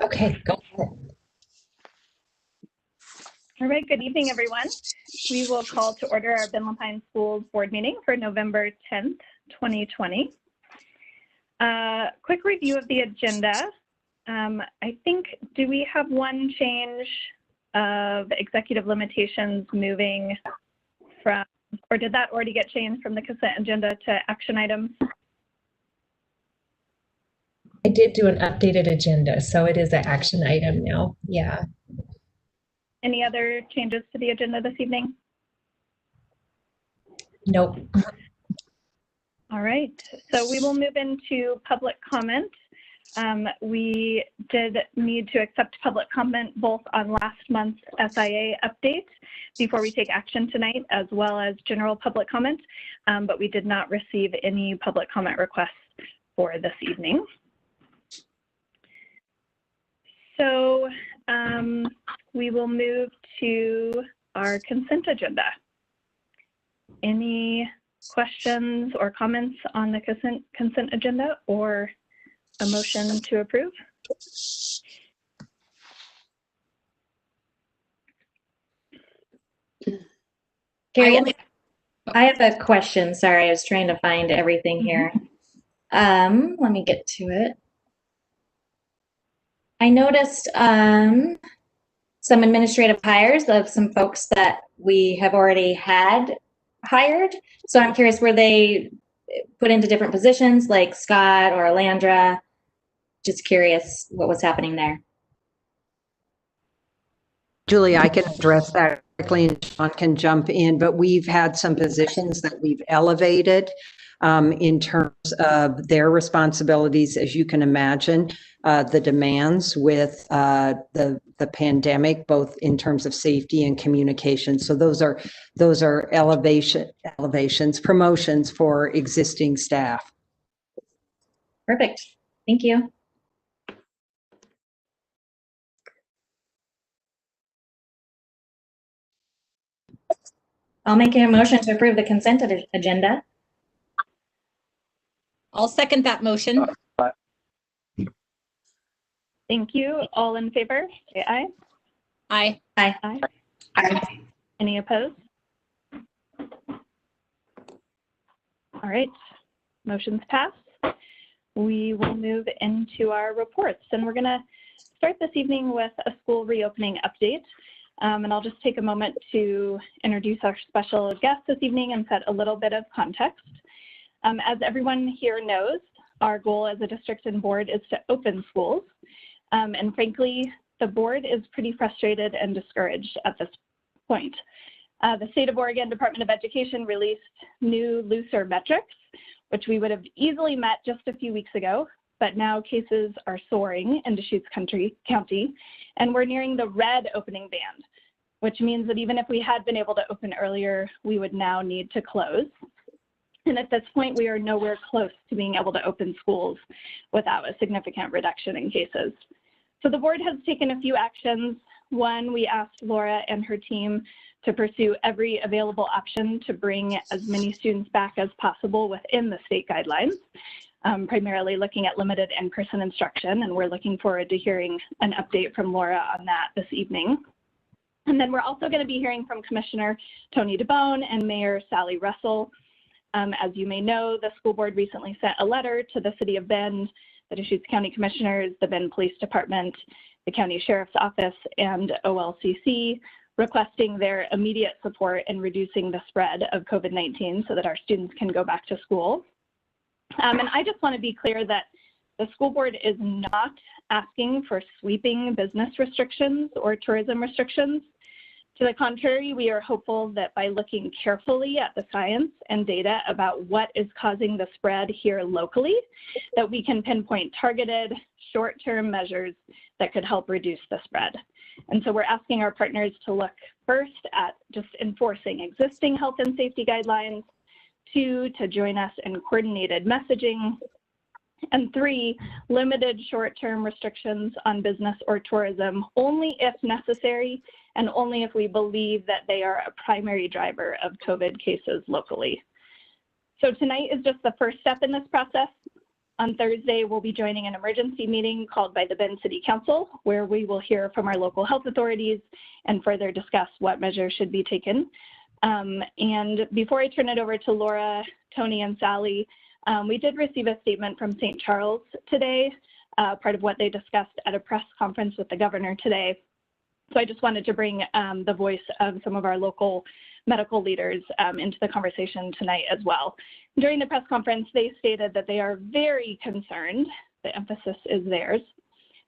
Okay, go ahead. All right, good evening, everyone. We will call to order our Ben Lupine Schools Board meeting for November 10th, 2020. Quick review of the agenda. I think, do we have one change of executive limitations moving from, or did that already get changed from the consent agenda to action items? I did do an updated agenda, so it is an action item now. Yeah. Any other changes to the agenda this evening? Nope. All right, so we will move into public comment. We did need to accept public comment both on last month's SIA update before we take action tonight, as well as general public comment, but we did not receive any public comment requests for this evening. So we will move to our consent agenda. Any questions or comments on the consent agenda or a motion to approve? Carrie, I have a question. Sorry, I was trying to find everything here. Let me get to it. I noticed some administrative hires of some folks that we have already had hired. So I'm curious, were they put into different positions like Scott or Alandra? Just curious what was happening there. Julie, I can address that quickly and Sean can jump in, but we've had some positions that we've elevated in terms of their responsibilities. As you can imagine, the demands with the pandemic, both in terms of safety and communication. So those are elevations, promotions for existing staff. Perfect. Thank you. I'll make a motion to approve the consent agenda. I'll second that motion. Thank you. All in favor, say aye. Aye. Aye. Aye. Aye. Any opposed? All right, motion's passed. We will move into our reports, and we're going to start this evening with a school reopening update. And I'll just take a moment to introduce our special guest this evening and set a little bit of context. As everyone here knows, our goal as a district and board is to open schools. And frankly, the board is pretty frustrated and discouraged at this point. The State of Oregon Department of Education released new, looser metrics, which we would have easily met just a few weeks ago, but now cases are soaring in Deschutes County, and we're nearing the red opening band, which means that even if we had been able to open earlier, we would now need to close. And at this point, we are nowhere close to being able to open schools without a significant reduction in cases. So the board has taken a few actions. One, we asked Laura and her team to pursue every available option to bring as many students back as possible within the state guidelines, primarily looking at limited in-person instruction. And we're looking forward to hearing an update from Laura on that this evening. And then we're also going to be hearing from Commissioner Tony DeBone and Mayor Sally Russell. As you may know, the school board recently sent a letter to the City of Bend, the Deschutes County Commissioners, the Bend Police Department, the County Sheriff's Office, and OLCC, requesting their immediate support in reducing the spread of COVID-19 so that our students can go back to school. And I just want to be clear that the school board is not asking for sweeping business restrictions or tourism restrictions. To the contrary, we are hopeful that by looking carefully at the science and data about what is causing the spread here locally, that we can pinpoint targeted short-term measures that could help reduce the spread. And so we're asking our partners to look first at just enforcing existing health and safety guidelines, 2, to join us in coordinated messaging, and 3, limited short-term restrictions on business or tourism only if necessary and only if we believe that they are a primary driver of COVID cases locally. So tonight is just the first step in this process. On Thursday, we'll be joining an emergency meeting called by the Bend City Council, where we will hear from our local health authorities and further discuss what measures should be taken. And before I turn it over to Laura, Tony, and Sally, we did receive a statement from St. Charles today, part of what they discussed at a press conference with the governor today. So I just wanted to bring the voice of some of our local medical leaders into the conversation tonight as well. During the press conference, they stated that they are very concerned, the emphasis is theirs,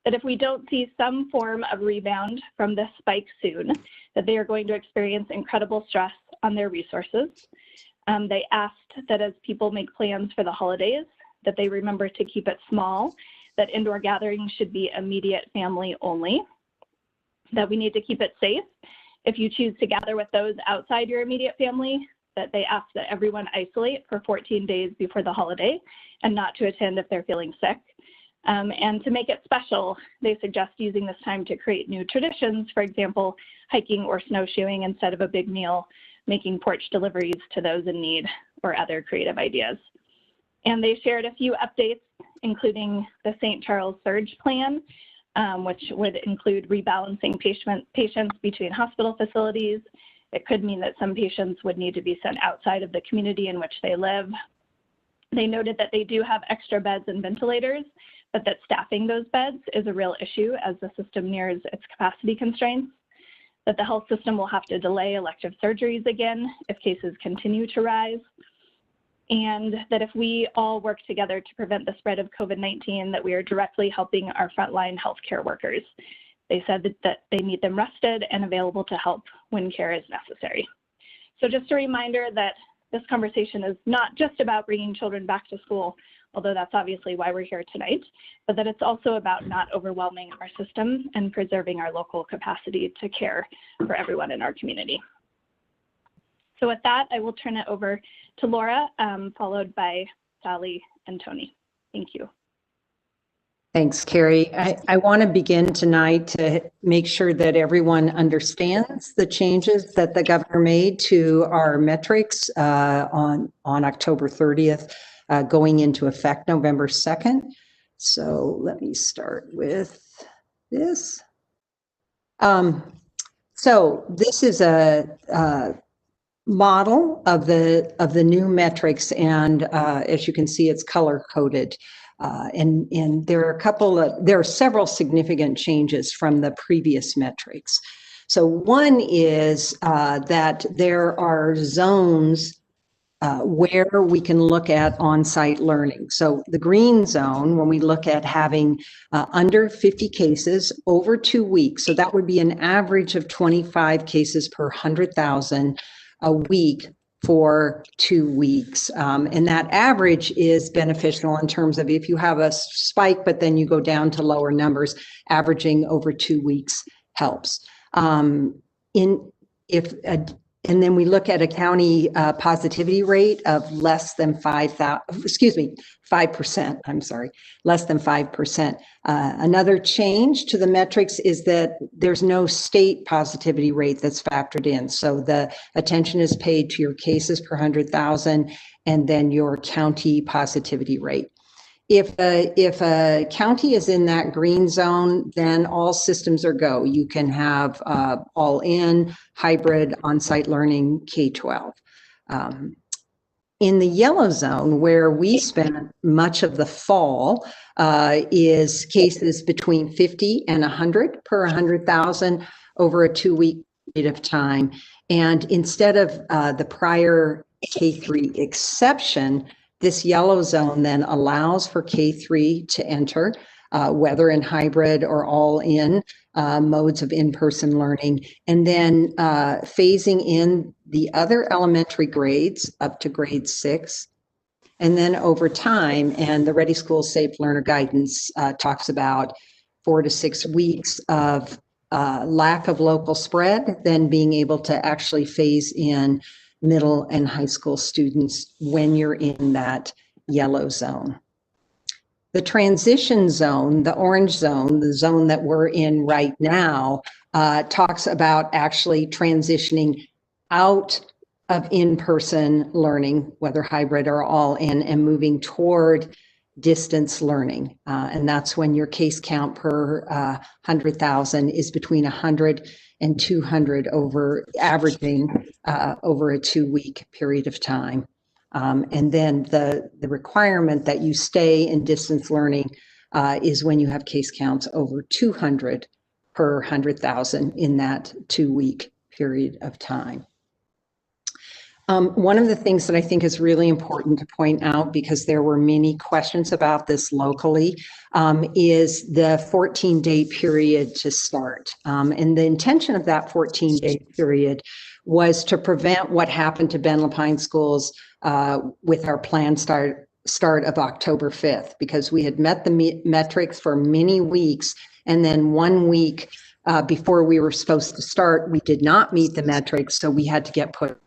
that if we don't see some form of rebound from this spike soon, that they are going to experience incredible stress on their resources. They asked that as people make plans for the holidays, that they remember to keep it small, that indoor gatherings should be immediate family only, that we need to keep it safe. If you choose to gather with those outside your immediate family, that they ask that everyone isolate for 14 days before the holiday and not to attend if they're feeling sick. And to make it special, they suggest using this time to create new traditions, for example, hiking or snowshoeing instead of a big meal, making porch deliveries to those in need, or other creative ideas. And they shared a few updates, including the St. Charles Surge Plan, which would include rebalancing patients between hospital facilities. It could mean that some patients would need to be sent outside of the community in which they live. They noted that they do have extra beds and ventilators, but that staffing those beds is a real issue as the system nears its capacity constraints, that the health system will have to delay elective surgeries again if cases continue to rise, and that if we all work together to prevent the spread of COVID-19, that we are directly helping our frontline healthcare workers. They said that they need them rested and available to help when care is necessary. So just a reminder that this conversation is not just about bringing children back to school, although that's obviously why we're here tonight, but that it's also about not overwhelming our system and preserving our local capacity to care for everyone in our community. So with that, I will turn it over to Laura, followed by Sally and Tony. Thank you. Thanks, Carrie. I want to begin tonight to make sure that everyone understands the changes that the governor made to our metrics on October 30th, going into effect November 2nd. So let me start with this. So this is a model of the new metrics, and as you can see, it's color coded. And there are several significant changes from the previous metrics. So one is that there are zones where we can look at on-site learning. So the green zone, when we look at having under 50 cases over 2 weeks, so that would be an average of 25 cases per 100,000 a week for 2 weeks. And that average is beneficial in terms of if you have a spike, but then you go down to lower numbers, averaging over 2 weeks helps. And then we look at a county positivity rate of less than 5%, I'm sorry, less than 5%. Another change to the metrics is that there's no state positivity rate that's factored in. So the attention is paid to your cases per 100,000 and then your county positivity rate. If a county is in that green zone, then all systems are go. You can have all in, hybrid, on-site learning, K-12. In the yellow zone, where we spent much of the fall, is cases between 50 and 100 per 100,000 over a 2-week period of time. And instead of the prior K-3 exception, this yellow zone then allows for K-3 to enter, whether in hybrid or all in modes of in-person learning, and then phasing in the other elementary grades up to grade 6. And then over time, and the Ready Schools Safe Learner Guidance talks about 4 to 6 weeks of lack of local spread, then being able to actually phase in middle and high school students when you're in that yellow zone. The transition zone, the orange zone, the zone that we're in right now, talks about actually transitioning out of in-person learning, whether hybrid or all in, and moving toward distance learning. And that's when your case count per 100,000 is between 100 and 200 averaging over a 2-week period of time. And then the requirement that you stay in distance learning is when you have case counts over 200 per 100,000 in that 2-week period of time. One of the things that I think is really important to point out, because there were many questions about this locally, is the 14-day period to start. And the intention of that 14-day period was to prevent what happened to Ben Lapine schools with our planned start of October 5th, because we had met the metrics for many weeks, and then 1 week before we were supposed to start, we did not meet the metrics, so we had to get put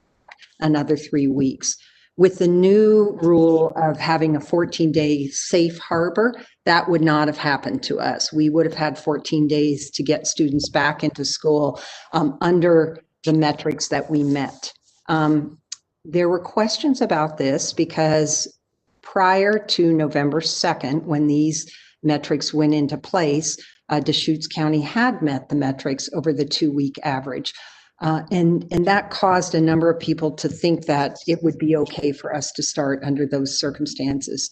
another 3 weeks. With the new rule of having a 14-day safe harbor, that would not have happened to us. We would have had 14 days to get students back into school under the metrics that we met. There were questions about this because prior to November 2nd, when these metrics went into place, Deschutes County had met the metrics over the 2-week average. And that caused a number of people to think that it would be okay for us to start under those circumstances.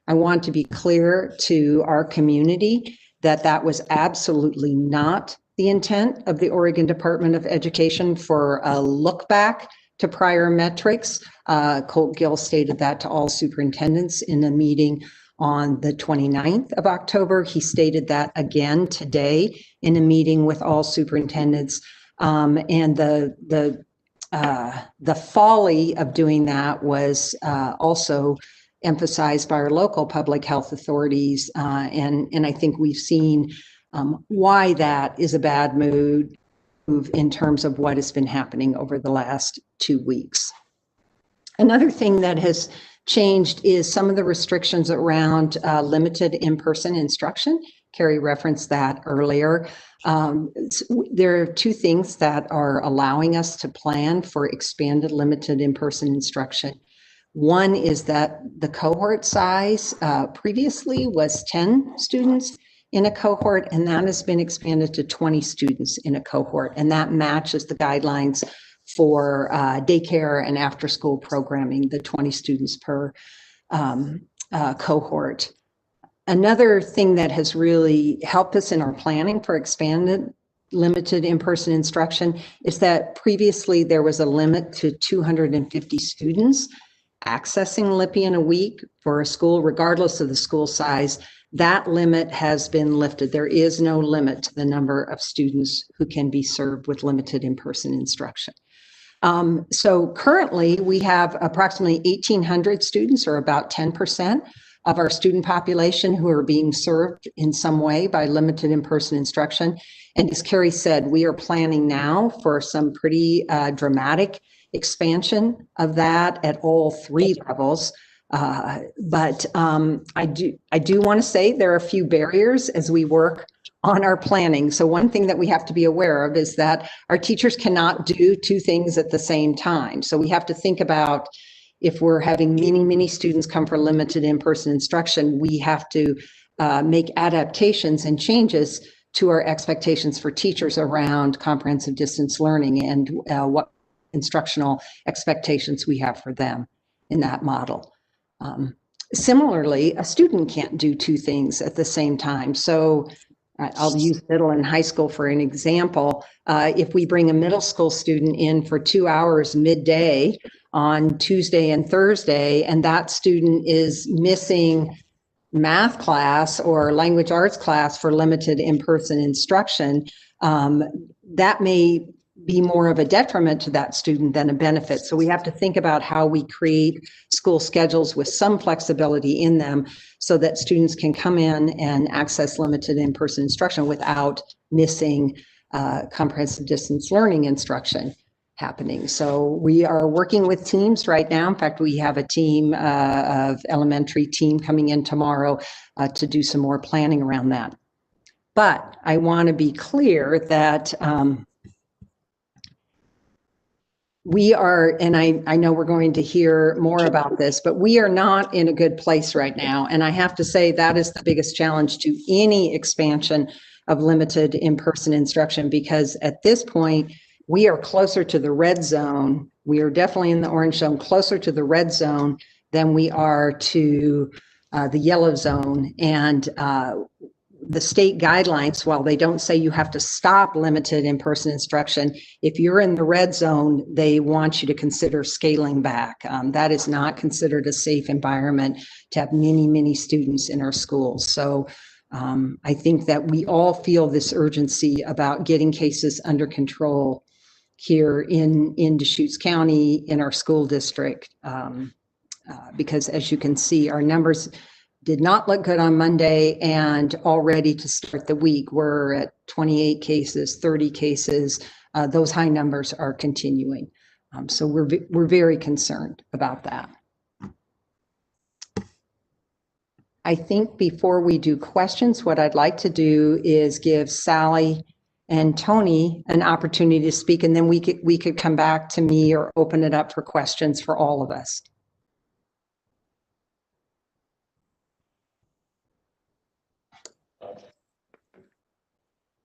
I want to be clear to our community that that was absolutely not the intent of the Oregon Department of Education for a look back to prior metrics. Colt Gill stated that to all superintendents in a meeting on the 29th of October. He stated that again today in a meeting with all superintendents. And the folly of doing that was also emphasized by our local public health authorities. And I think we've seen why that is a bad move in terms of what has been happening over the last 2 weeks. Another thing that has changed is some of the restrictions around limited in-person instruction. Carrie referenced that earlier. There are 2 things that are allowing us to plan for expanded limited in-person instruction. One is that the cohort size previously was 10 students in a cohort, and that has been expanded to 20 students in a cohort, and that matches the guidelines for daycare and after-school programming, the 20 students per cohort. Another thing that has really helped us in our planning for expanded limited in-person instruction is that previously there was a limit to 250 students accessing LIPI in a week for a school, regardless of the school size. That limit has been lifted. There is no limit to the number of students who can be served with limited in-person instruction. So currently we have approximately 1,800 students, or about 10% of our student population, who are being served in some way by limited in-person instruction. And as Carrie said, we are planning now for some pretty dramatic expansion of that at all 3 levels. But I do want to say there are a few barriers as we work on our planning. So one thing that we have to be aware of is that our teachers cannot do 2 things at the same time. So we have to think about, if we're having many students come for limited in-person instruction, we have to make adaptations and changes to our expectations for teachers around comprehensive distance learning and what instructional expectations we have for them in that model. Similarly, a student can't do 2 things at the same time. So I'll use middle and high school for an example. If we bring a middle school student in for 2 hours midday on Tuesday and Thursday, and that student is missing math class or language arts class for limited in-person instruction, that may be more of a detriment to that student than a benefit. So we have to think about how we create school schedules with some flexibility in them so that students can come in and access limited in-person instruction without missing comprehensive distance learning instruction happening. So we are working with teams right now. In fact, we have a team of elementary team coming in tomorrow to do some more planning around that. But I want to be clear that we are, and I know we're going to hear more about this, but we are not in a good place right now. And I have to say that is the biggest challenge to any expansion of limited in-person instruction, because at this point, we are closer to the red zone. We are definitely in the orange zone, closer to the red zone than we are to the yellow zone. And the state guidelines, while they don't say you have to stop limited in-person instruction, if you're in the red zone, they want you to consider scaling back. That is not considered a safe environment to have many, many students in our schools. So I think that we all feel this urgency about getting cases under control here in Deschutes County, in our school district, because as you can see, our numbers did not look good on Monday, and already to start the week, we're at 28 cases, 30 cases. Those high numbers are continuing. So we're very concerned about that. I think before we do questions, what I'd like to do is give Sally and Tony an opportunity to speak, and then we could come back to me or open it up for questions for all of us.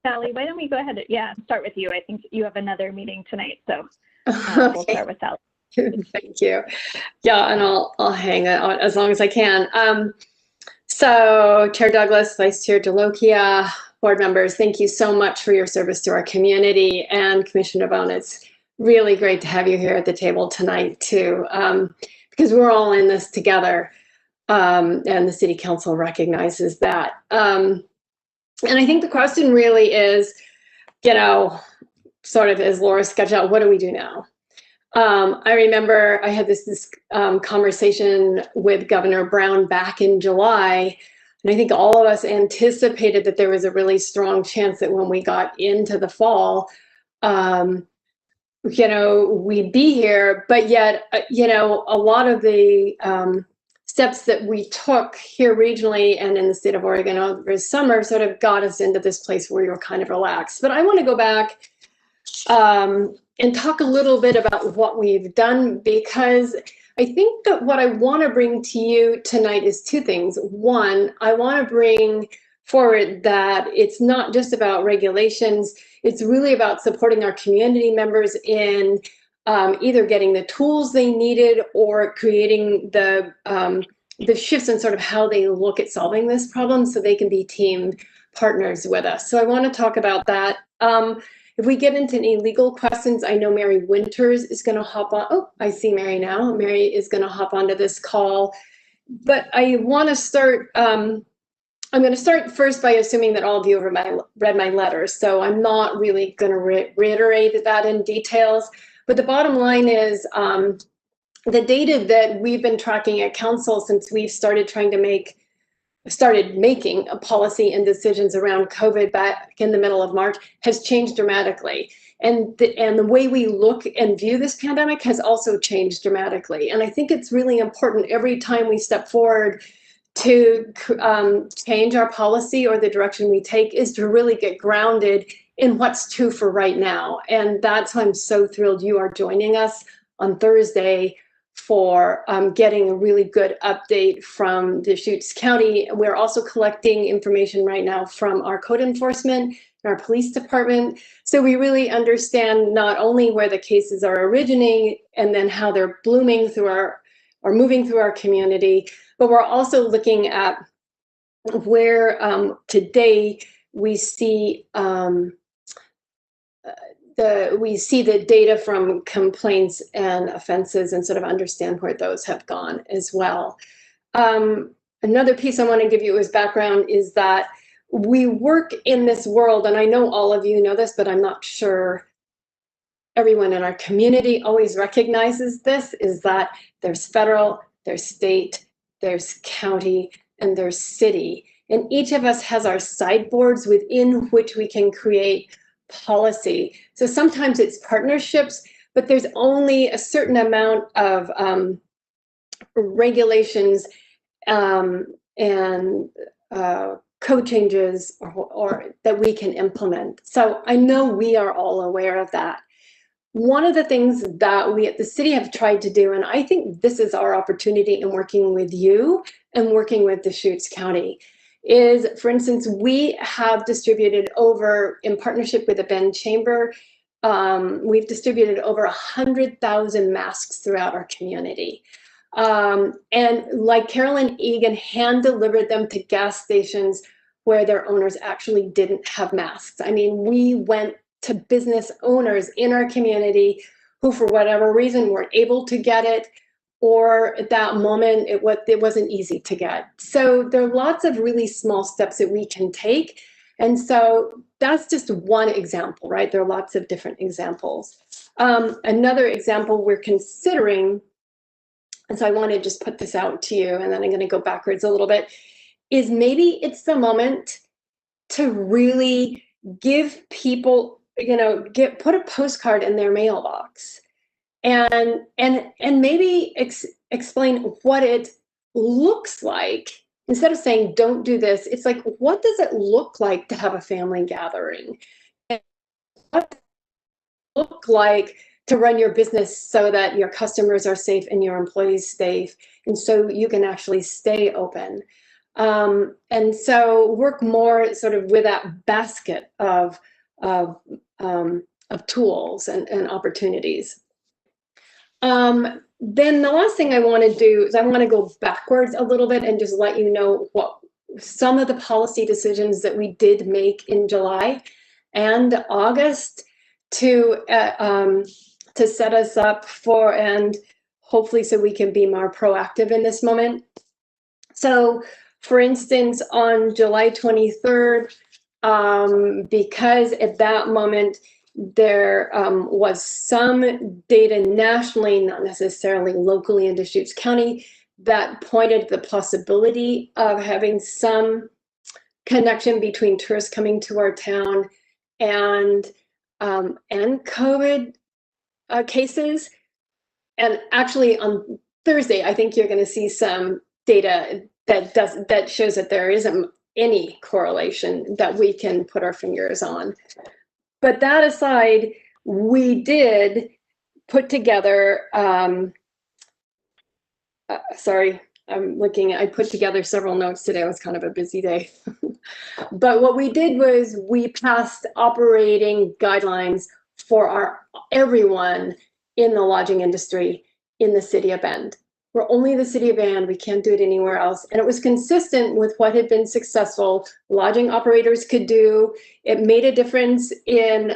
Sally, why don't we go ahead and start with you. I think you have another meeting tonight, so we'll start with Sally. Thank you. Yeah, and I'll hang out as long as I can. So Chair Douglas, Vice Chair Delokia, board members, thank you so much for your service to our community, and Commissioner Bone. It's really great to have you here at the table tonight too, because we're all in this together, and the City Council recognizes that. And I think the question really is, you know, sort of as Laura sketched out, what do we do now? I remember I had this conversation with Governor Brown back in July, and I think all of us anticipated that there was a really strong chance that when we got into the fall, you know, we'd be here, but yet, you know, a lot of the steps that we took here regionally and in the state of Oregon over the summer sort of got us into this place where we were kind of relaxed. But I want to go back and talk a little bit about what we've done, because I think that what I want to bring to you tonight is two things. One, I want to bring forward that it's not just about regulations, it's really about supporting our community members in either getting the tools they needed or creating the shifts in sort of how they look at solving this problem so they can be team partners with us. So I want to talk about that. If we get into any legal questions, I know Mary Winters is going to hop on. Oh, I see Mary now. Mary is going to hop onto this call. But I want to start, I'm going to start first by assuming that all of you have read my letter. So I'm not really going to reiterate that in details. But the bottom line is the data that we've been tracking at Council since we've started making a policy and decisions around COVID back in the middle of March has changed dramatically. And the way we look and view this pandemic has also changed dramatically. And I think it's really important every time we step forward to change our policy or the direction we take is to really get grounded in what's true for right now. And that's why I'm so thrilled you are joining us on Thursday for getting a really good update from Deschutes County. We're also collecting information right now from our code enforcement and our police department. So we really understand not only where the cases are originating and then how they're blooming through or moving through our community, but we're also looking at where today we see the data from complaints and offenses and sort of understand where those have gone as well. Another piece I want to give you as background is that we work in this world, and I know all of you know this, but I'm not sure everyone in our community always recognizes this, is that there's federal, there's state, there's county, and there's city. And each of us has our sideboards within which we can create policy. So sometimes it's partnerships, but there's only a certain amount of regulations and code changes or that we can implement. So I know we are all aware of that. one of the things that we at the city have tried to do, and I think this is our opportunity in working with you and working with Deschutes County, is, for instance, we have distributed over, in partnership with the Bend Chamber, we've distributed over 100,000 masks throughout our community. And like Carolyn Egan, hand delivered them to gas stations where their owners actually didn't have masks. I mean, we went to business owners in our community who, for whatever reason, weren't able to get it, or at that moment, it wasn't easy to get. So there are lots of really small steps that we can take. And so that's just one example, right? There are lots of different examples. Another example we're considering, and so I want to just put this out to you, and then I'm going to go backwards a little bit, is maybe it's the moment to really give people, put a postcard in their mailbox and maybe explain what it looks like. Instead of saying, don't do this, it's like, what does it look like to have a family gathering? And what does it look like to run your business so that your customers are safe and your employees safe, and so you can actually stay open? And so work more sort of with that basket of tools and opportunities. Then the last thing I want to do is I want to go backwards a little bit and just let you know what some of the policy decisions that we did make in July and August to set us up for, and hopefully so we can be more proactive in this moment. So, for instance, on July 23rd, because at that moment, there was some data nationally, not necessarily locally in Deschutes County, that pointed to the possibility of having some connection between tourists coming to our town and COVID cases. And actually on Thursday, I think you're going to see some data that shows that there isn't any correlation that we can put our fingers on. But that aside, we did put together, sorry, I put together several notes today. It was kind of a busy day. But what we did was we passed operating guidelines for everyone in the lodging industry in the city of Bend. We're only the city of Bend, we can't do it anywhere else. And it was consistent with what had been successful lodging operators could do. It made a difference in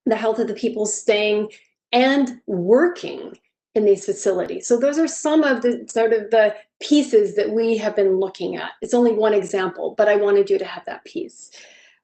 the health of the people staying and working in these facilities. So those are some of the sort of the pieces that we have been looking at. It's only one example, but I wanted you to have that piece.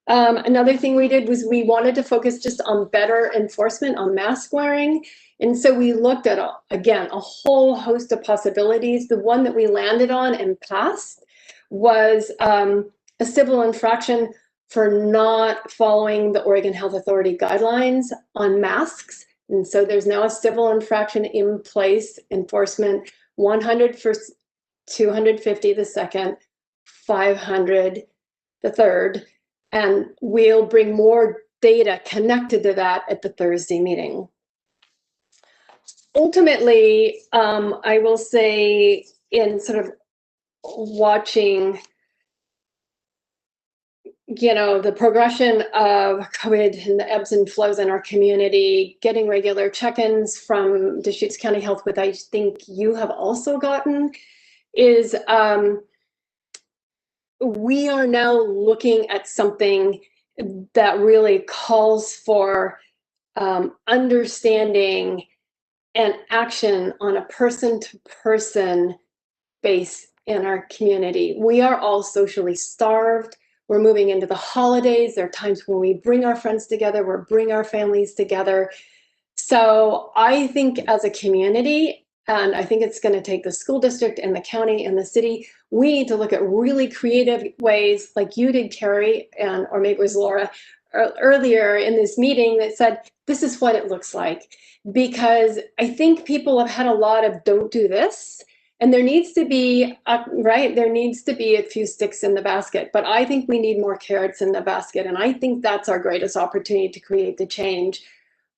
Another thing we did was we wanted to focus just on better enforcement on mask wearing. And so we looked at, again, a whole host of possibilities. The one that we landed on and passed was a civil infraction for not following the Oregon Health Authority guidelines on masks. And so there's now a civil infraction in place, enforcement, 100 for 250 the second, 500 the third. And we'll bring more data connected to that at the Thursday meeting. Ultimately, I will say, in sort of watching, the progression of COVID and the ebbs and flows in our community, getting regular check-ins from Deschutes County Health, which I think you have also gotten, is we are now looking at something that really calls for understanding and action on a person-to-person base in our community. We are all socially starved. We're moving into the holidays. There are times when we bring our friends together, we bring our families together. So I think as a community, and I think it's going to take the school district and the county and the city, we need to look at really creative ways, like you did, Carrie, or maybe it was Laura, earlier in this meeting, that said, this is what it looks like. Because I think people have had a lot of don't do this, and there needs to be, there needs to be a few sticks in the basket, but I think we need more carrots in the basket. And I think that's our greatest opportunity to create the change.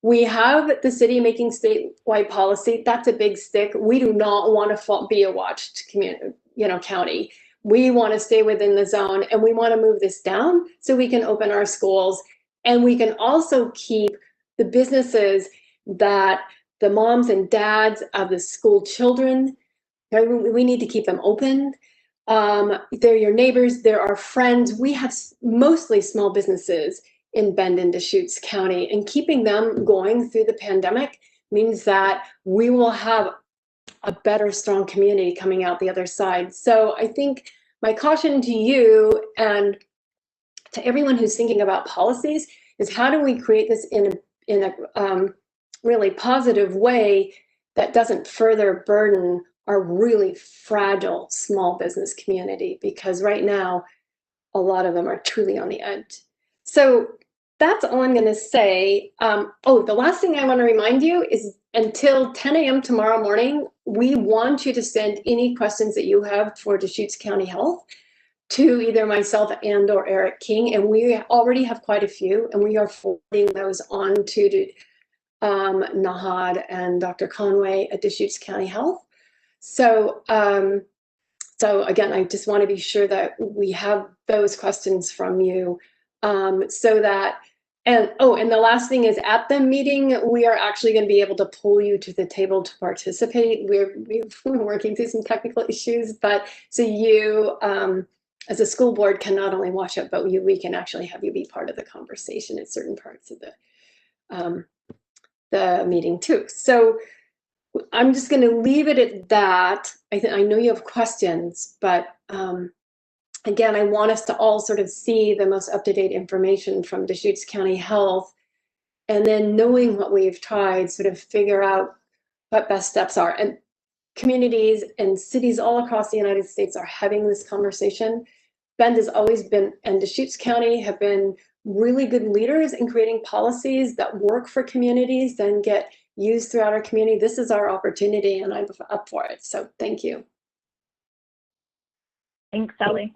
We have the city making statewide policy. That's a big stick. We do not want to be a watched community, county. We want to stay within the zone, and we want to move this down so we can open our schools, and we can also keep the businesses that the moms and dads of the school children, we need to keep them open. They're your neighbors, they're our friends. We have mostly small businesses in Bend and Deschutes County, and keeping them going through the pandemic means that we will have a better, strong community coming out the other side. So I think my caution to you and to everyone who's thinking about policies is, how do we create this in a really positive way that doesn't further burden our really fragile small business community? Because right now, a lot of them are truly on the edge. So that's all I'm going to say. The last thing I want to remind you is, until 10 a.m. tomorrow morning, we want you to send any questions that you have for Deschutes County Health to either myself and or Eric King. And we already have quite a few, and we are forwarding those on to Nahad and Dr. Conway at Deschutes County Health. So again, I just want to be sure that we have those questions from you, so that, and the last thing is, at the meeting, we are actually going to be able to pull you to the table to participate. We're working through some technical issues, but so you, as a school board, can not only watch it, but we can actually have you be part of the conversation at certain parts of the meeting too. So I'm just going to leave it at that. I know you have questions, but again, I want us to all sort of see the most up-to-date information from Deschutes County Health, and then, knowing what we've tried, sort of figure out what best steps are. And communities and cities all across the United States are having this conversation. Bend has always been, and Deschutes County have been, really good leaders in creating policies that work for communities and get used throughout our community. This is our opportunity, and I'm up for it. So thank you. Thanks, Sally.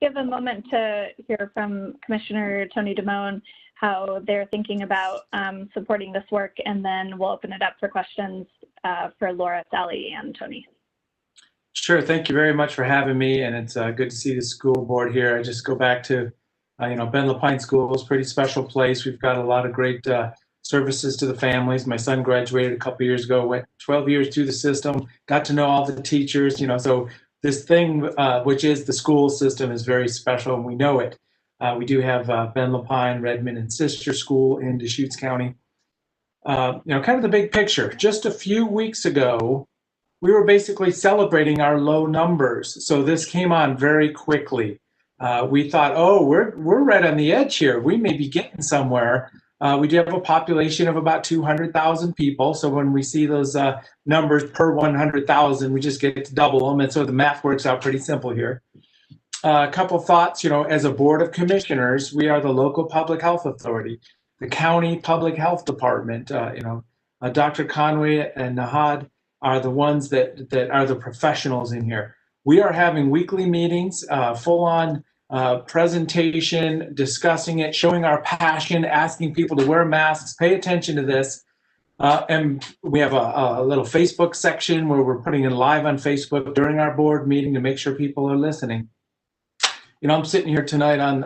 Give a moment to hear from Commissioner Tony Damone how they're thinking about supporting this work, and then we'll open it up for questions for Laura, Sally, and Tony. Sure. Thank you very much for having me, and it's good to see the school board here. I just go back to, Bend LaPine School is a pretty special place. We've got a lot of great services to the families. My son graduated a couple years ago, went 12 years through the system, got to know all the teachers, so this thing, which is the school system, is very special, and we know it. We do have Bend LaPine, Redmond, and Sister School in Deschutes County. Kind of the big picture. Just a few weeks ago, we were basically celebrating our low numbers. So this came on very quickly. We thought, we're right on the edge here. We may be getting somewhere. We do have a population of about 200,000 people. So when we see those numbers per 100,000, we just get to double them. And so the math works out pretty simple here. A couple thoughts, as a board of commissioners, we are the local public health authority, the county public health department. Dr. Conway and Nahad are the ones that are the professionals in here. We are having weekly meetings, full-on presentation, discussing it, showing our passion, asking people to wear masks, pay attention to this. And we have a little Facebook section where we're putting it live on Facebook during our board meeting to make sure people are listening. I'm sitting here tonight on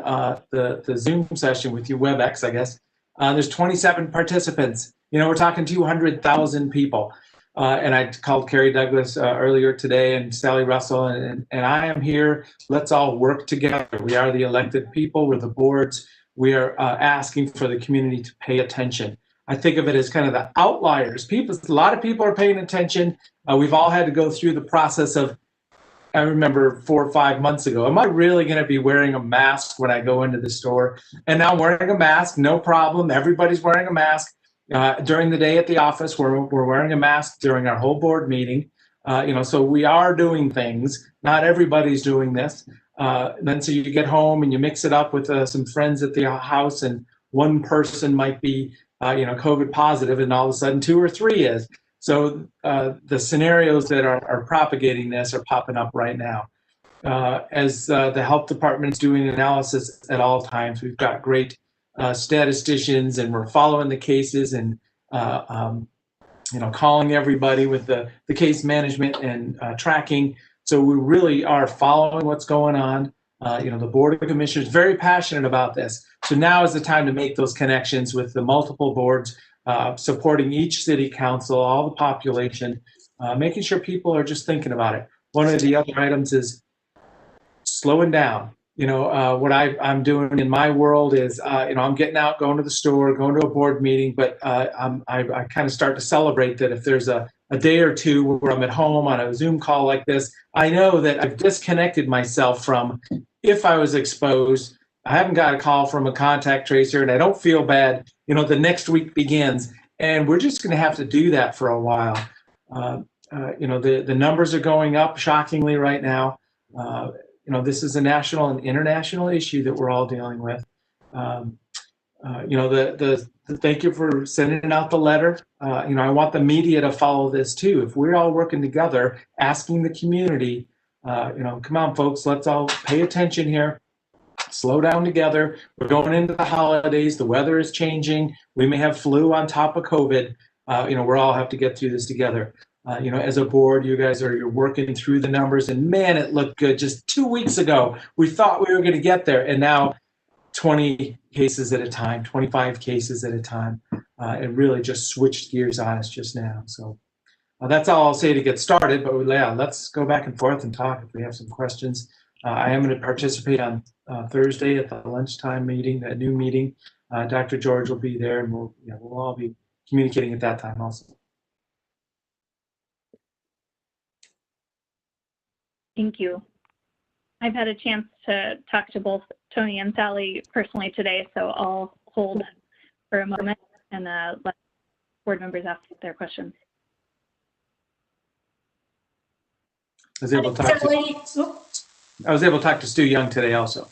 the Zoom session with you, WebEx, I guess. There's 27 participants. We're talking 200,000 people. And I called Carrie Douglas earlier today, and Sally Russell, and I am here. Let's all work together. We are the elected people. We're the boards. We are asking for the community to pay attention. I think of it as kind of the outliers. A lot of people are paying attention. We've all had to go through the process of, I remember 4 or 5 months ago, am I really going to be wearing a mask when I go into the store? And now I'm wearing a mask, no problem. Everybody's wearing a mask. During the day at the office, we're wearing a mask during our whole board meeting. So we are doing things. Not everybody's doing this. Then so you get home and you mix it up with some friends at the house, and one person might be, COVID positive, and all of a sudden 2 or 3 is. So the scenarios that are propagating this are popping up right now. As the health department is doing analysis at all times, we've got great statisticians, and we're following the cases and calling everybody with the case management and tracking. So we really are following what's going on. The Board of Commissioners is very passionate about this. So now is the time to make those connections with the multiple boards, supporting each city council, all the population, making sure people are just thinking about it. One of the other items is slowing down. What I'm doing in my world is, I'm getting out, going to the store, going to a board meeting, but I kind of start to celebrate that if there's a day or two where I'm at home on a Zoom call like this, I know that I've disconnected myself from, if I was exposed, I haven't got a call from a contact tracer and I don't feel bad, the next week begins. And we're just going to have to do that for a while. The numbers are going up shockingly right now. This is a national and international issue that we're all dealing with. Thank you for sending out the letter. I want the media to follow this too. If we're all working together, asking the community, come on, folks, let's all pay attention here. Slow down together. We're going into the holidays. The weather is changing. We may have flu on top of COVID. We're all have to get through this together. As a board, you're working through the numbers, and man, it looked good. Just 2 weeks ago, we thought we were going to get there, and now 20 cases at a time, 25 cases at a time. It really just switched gears on us just now. So that's all I'll say to get started, but let's go back and forth and talk if we have some questions. I am going to participate on Thursday at the lunchtime meeting, that new meeting. Dr. George will be there, and we'll all be communicating at that time also. Thank you. I've had a chance to talk to both Tony and Sally personally today, so I'll hold for a moment and let board members ask their questions. I was able to talk to Stu Young today also.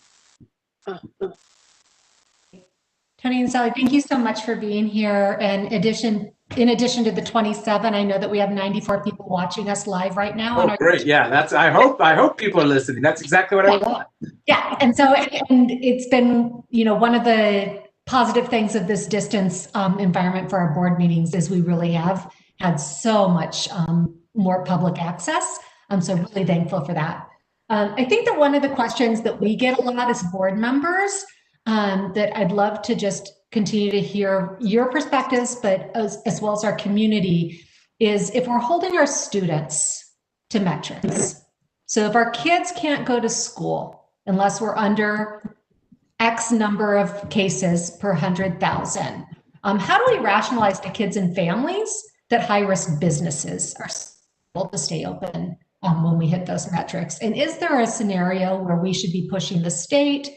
Tony and Sally, thank you so much for being here. And in addition to the 27, I know that we have 94 people watching us live right now. Oh, great. Yeah, I hope people are listening. That's exactly what I want. Yeah. And it's been, one of the positive things of this distance environment for our board meetings is we really have had so much more public access. I'm so really thankful for that. I think that one of the questions that we get a lot as board members that I'd love to just continue to hear your perspectives, but as well as our community, is if we're holding our students to metrics. So if our kids can't go to school unless we're under X number of cases per 100,000, how do we rationalize to kids and families that high-risk businesses are able to stay open when we hit those metrics? And is there a scenario where we should be pushing the state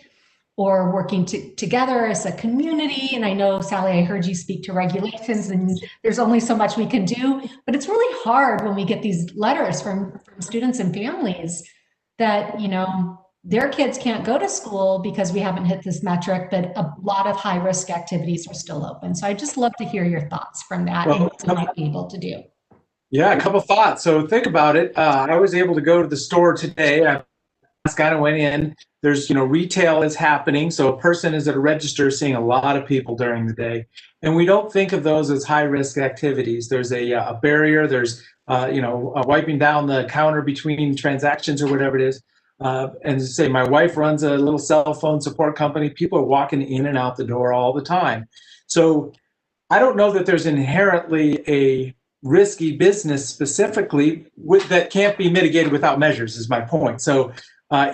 or working together as a community? And I know, Sally, I heard you speak to regulations, and there's only so much we can do, but it's really hard when we get these letters from students and families that, their kids can't go to school because we haven't hit this metric, but a lot of high-risk activities are still open. So I'd just love to hear your thoughts from that and what we might be able to do. Yeah, a couple thoughts. So think about it. I was able to go to the store today. I kind of went in. There's, retail is happening. So a person is at a register seeing a lot of people during the day. And we don't think of those as high-risk activities. There's a barrier. There's, wiping down the counter between transactions or whatever it is. And say, my wife runs a little cell phone support company. People are walking in and out the door all the time. So I don't know that there's inherently a risky business specifically that can't be mitigated without measures, is my point. So so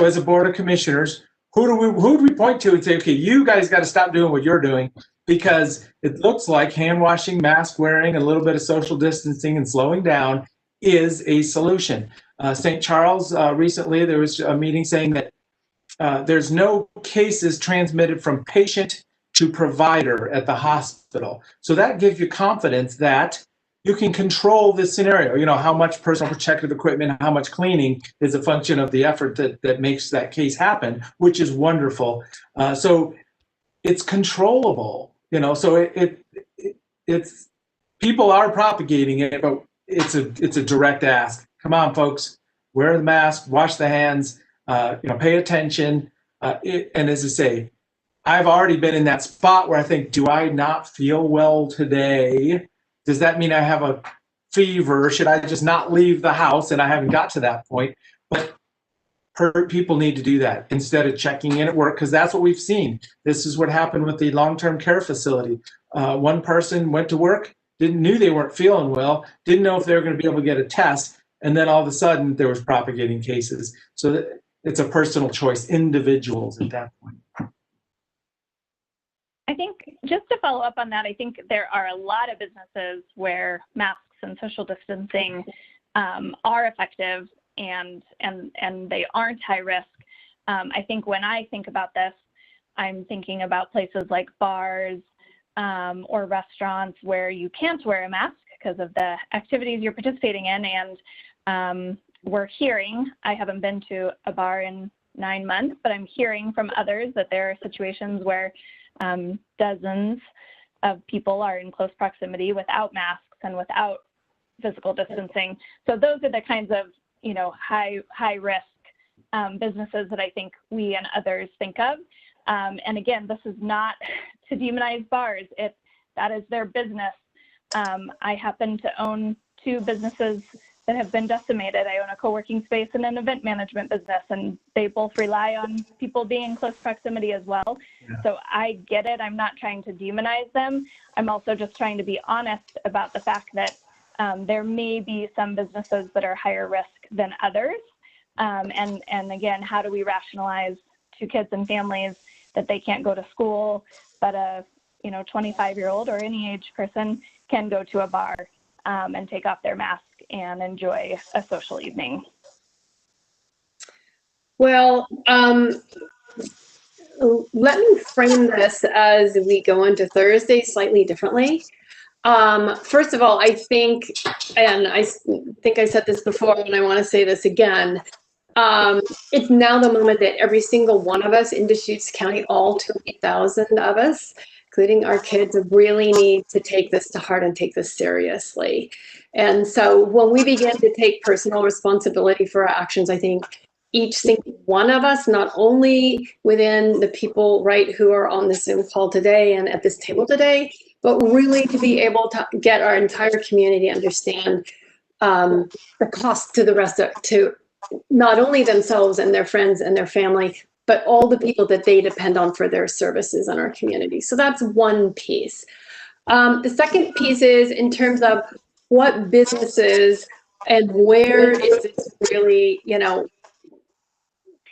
as a board of commissioners, who do we point to and say, okay, you guys got to stop doing what you're doing, because it looks like hand washing, mask wearing, a little bit of social distancing and slowing down is a solution. St. Charles, recently there was a meeting saying that there's no cases transmitted from patient to provider at the hospital. So that gives you confidence that you can control this scenario. How much personal protective equipment, how much cleaning is a function of the effort that makes that case happen, which is wonderful. So it's controllable, so it's people are propagating it, but it's a direct ask. Come on, folks, wear the mask, wash the hands, pay attention. And as I say, I've already been in that spot where I think, do I not feel well today? Does that mean I have a fever? Should I just not leave the house? And I haven't got to that point. But people need to do that instead of checking in at work, because that's what we've seen. This is what happened with the long-term care facility. One person went to work, knew they weren't feeling well, didn't know if they were going to be able to get a test, and then all of a sudden there was propagating cases. So it's a personal choice, individuals at that point. I think just to follow up on that, I think there are a lot of businesses where masks and social distancing are effective and they aren't high risk. I think when I think about this, I'm thinking about places like bars or restaurants where you can't wear a mask because of the activities you're participating in. And we're hearing, I haven't been to a bar in 9 months, but I'm hearing from others that there are situations where dozens of people are in close proximity without masks and without physical distancing. So those are the kinds of, high risk businesses that I think we and others think of. And again, this is not to demonize bars. That is their business. I happen to own 2 businesses that have been decimated. I own a co-working space and an event management business, and they both rely on people being in close proximity as well. Yeah. So I get it. I'm not trying to demonize them. I'm also just trying to be honest about the fact that there may be some businesses that are higher risk than others. And again, how do we rationalize to kids and families that they can't go to school, but a 25-year-old or any age person can go to a bar and take off their mask and enjoy a social evening? Well, let me frame this as we go into Thursday slightly differently. First of all, I think, and I think I said this before, and I want to say this again, it's now the moment that every single one of us in Deschutes County, all 20,000 of us, including our kids, really need to take this to heart and take this seriously. And so when we begin to take personal responsibility for our actions, I think each single one of us, not only within the people, right, who are on this Zoom call today and at this table today, but really to be able to get our entire community to understand the cost to the rest of, to not only themselves and their friends and their family, but all the people that they depend on for their services in our community. So that's one piece. The second piece is in terms of what businesses and where is this really,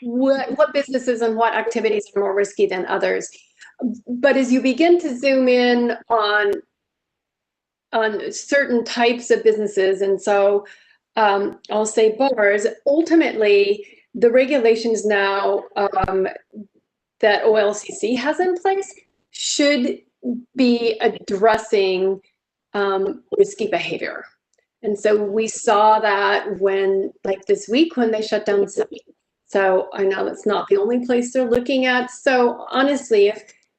what businesses and what activities are more risky than others. But as you begin to zoom in on certain types of businesses, and so I'll say bars, ultimately the regulations now that OLCC has in place should be addressing risky behavior. And so we saw that when, like this week, when they shut down the city. So I know that's not the only place they're looking at. So honestly,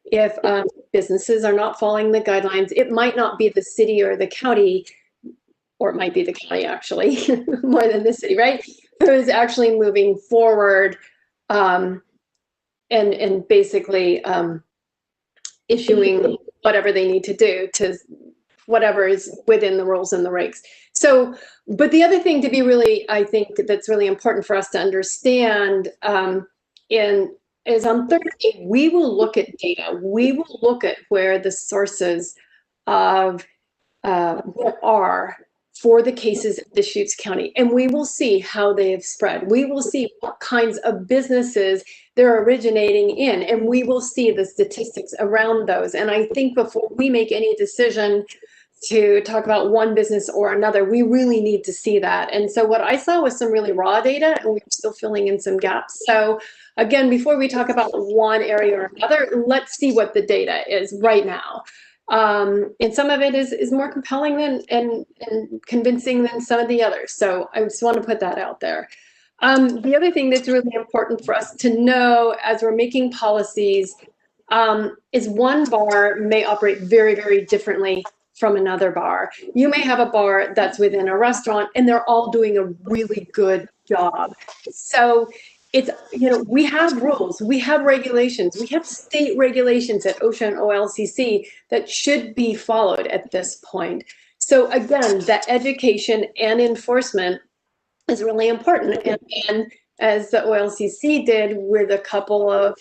if businesses are not following the guidelines, it might not be the city or the county, or it might be the county actually, more than the city, right? Who is actually moving forward and basically issuing whatever they need to do to whatever is within the rules and the regs. So, but the other thing to be really, I think that's really important for us to understand is on Thursday, we will look at data. We will look at where the sources of are for the cases in Deschutes County, and we will see how they have spread. We will see what kinds of businesses they're originating in, and we will see the statistics around those. And I think before we make any decision to talk about one business or another, we really need to see that. And so what I saw was some really raw data, and we're still filling in some gaps. So again, before we talk about one area or another, let's see what the data is right now. And some of it is more compelling than and convincing than some of the others. So I just want to put that out there. The other thing that's really important for us to know as we're making policies is one bar may operate very, very differently from another bar. You may have a bar that's within a restaurant and they're all doing a really good job. So it's, we have rules, we have regulations, we have state regulations at OSHA and OLCC that should be followed at this point. So again, that education and enforcement is really important. And as the OLCC did with a couple of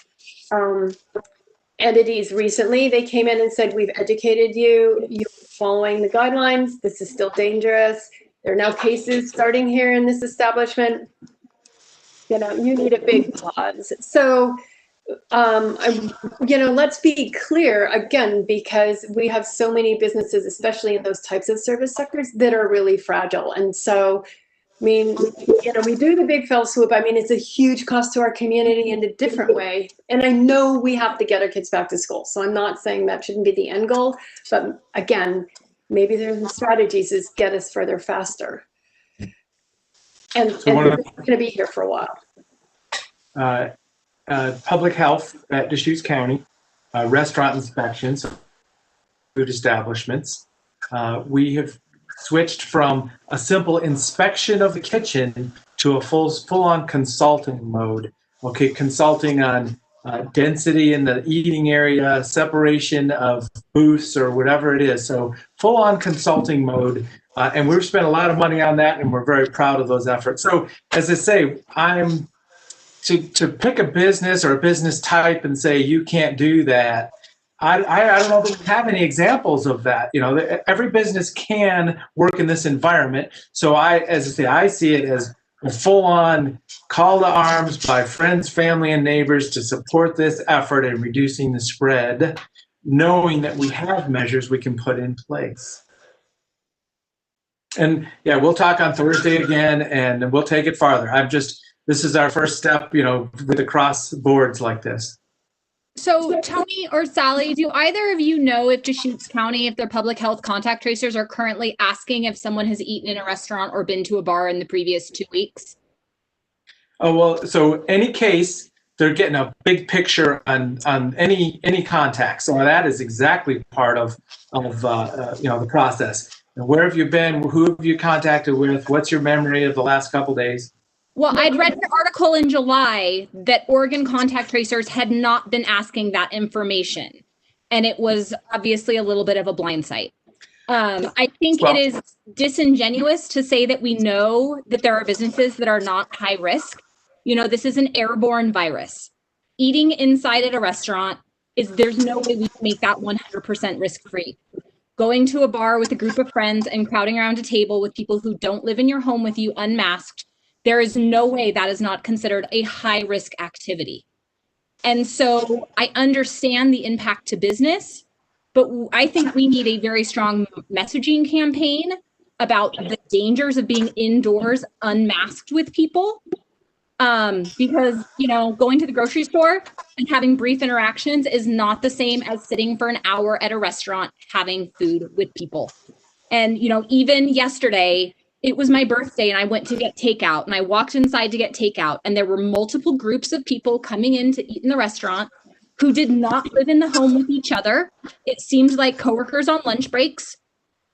entities recently, they came in and said, we've educated you, you're following the guidelines, this is still dangerous. There are now cases starting here in this establishment. You need a big pause. So, let's be clear again, because we have so many businesses, especially in those types of service sectors, that are really fragile. And so, we do the big fell swoop. It's a huge cost to our community in a different way. And I know we have to get our kids back to school. So I'm not saying that shouldn't be the end goal, but again, maybe there's some strategies to get us further faster. And we're going to be here for a while. Public health at Deschutes County, restaurant inspections, food establishments. We have switched from a simple inspection of the kitchen to a full-on consulting mode. Okay, consulting on density in the eating area, separation of booths or whatever it is. So full-on consulting mode. And we've spent a lot of money on that, and we're very proud of those efforts. So as I say, I'm to pick a business or a business type and say, you can't do that. I don't know if we have any examples of that. Every business can work in this environment. So I see it as a full-on call to arms by friends, family, and neighbors to support this effort in reducing the spread, knowing that we have measures we can put in place. And yeah, we'll talk on Thursday again, and we'll take it farther. This is our first step, with across boards like this. So Tony or Sally, do either of you know if Deschutes County, if their public health contact tracers are currently asking if someone has eaten in a restaurant or been to a bar in the previous 2 weeks? Oh, well, so any case, they're getting a big picture on any contact. So that is exactly part of the process. And where have you been? Who have you contacted with? What's your memory of the last couple days? Well, I'd read an article in July that Oregon contact tracers had not been asking that information. And it was obviously a little bit of a blind sight. I think it is disingenuous to say that we know that there are businesses that are not high risk. This is an airborne virus. Eating inside at a restaurant there's no way we can make that 100% risk-free. Going to a bar with a group of friends and crowding around a table with people who don't live in your home with you unmasked, there is no way that is not considered a high-risk activity. And so I understand the impact to business, but I think we need a very strong messaging campaign about the dangers of being indoors unmasked with people. Because, going to the grocery store and having brief interactions is not the same as sitting for an hour at a restaurant having food with people. And, even yesterday, it was my birthday and I went to get takeout and I walked inside to get takeout and there were multiple groups of people coming in to eat in the restaurant who did not live in the home with each other. It seemed like coworkers on lunch breaks.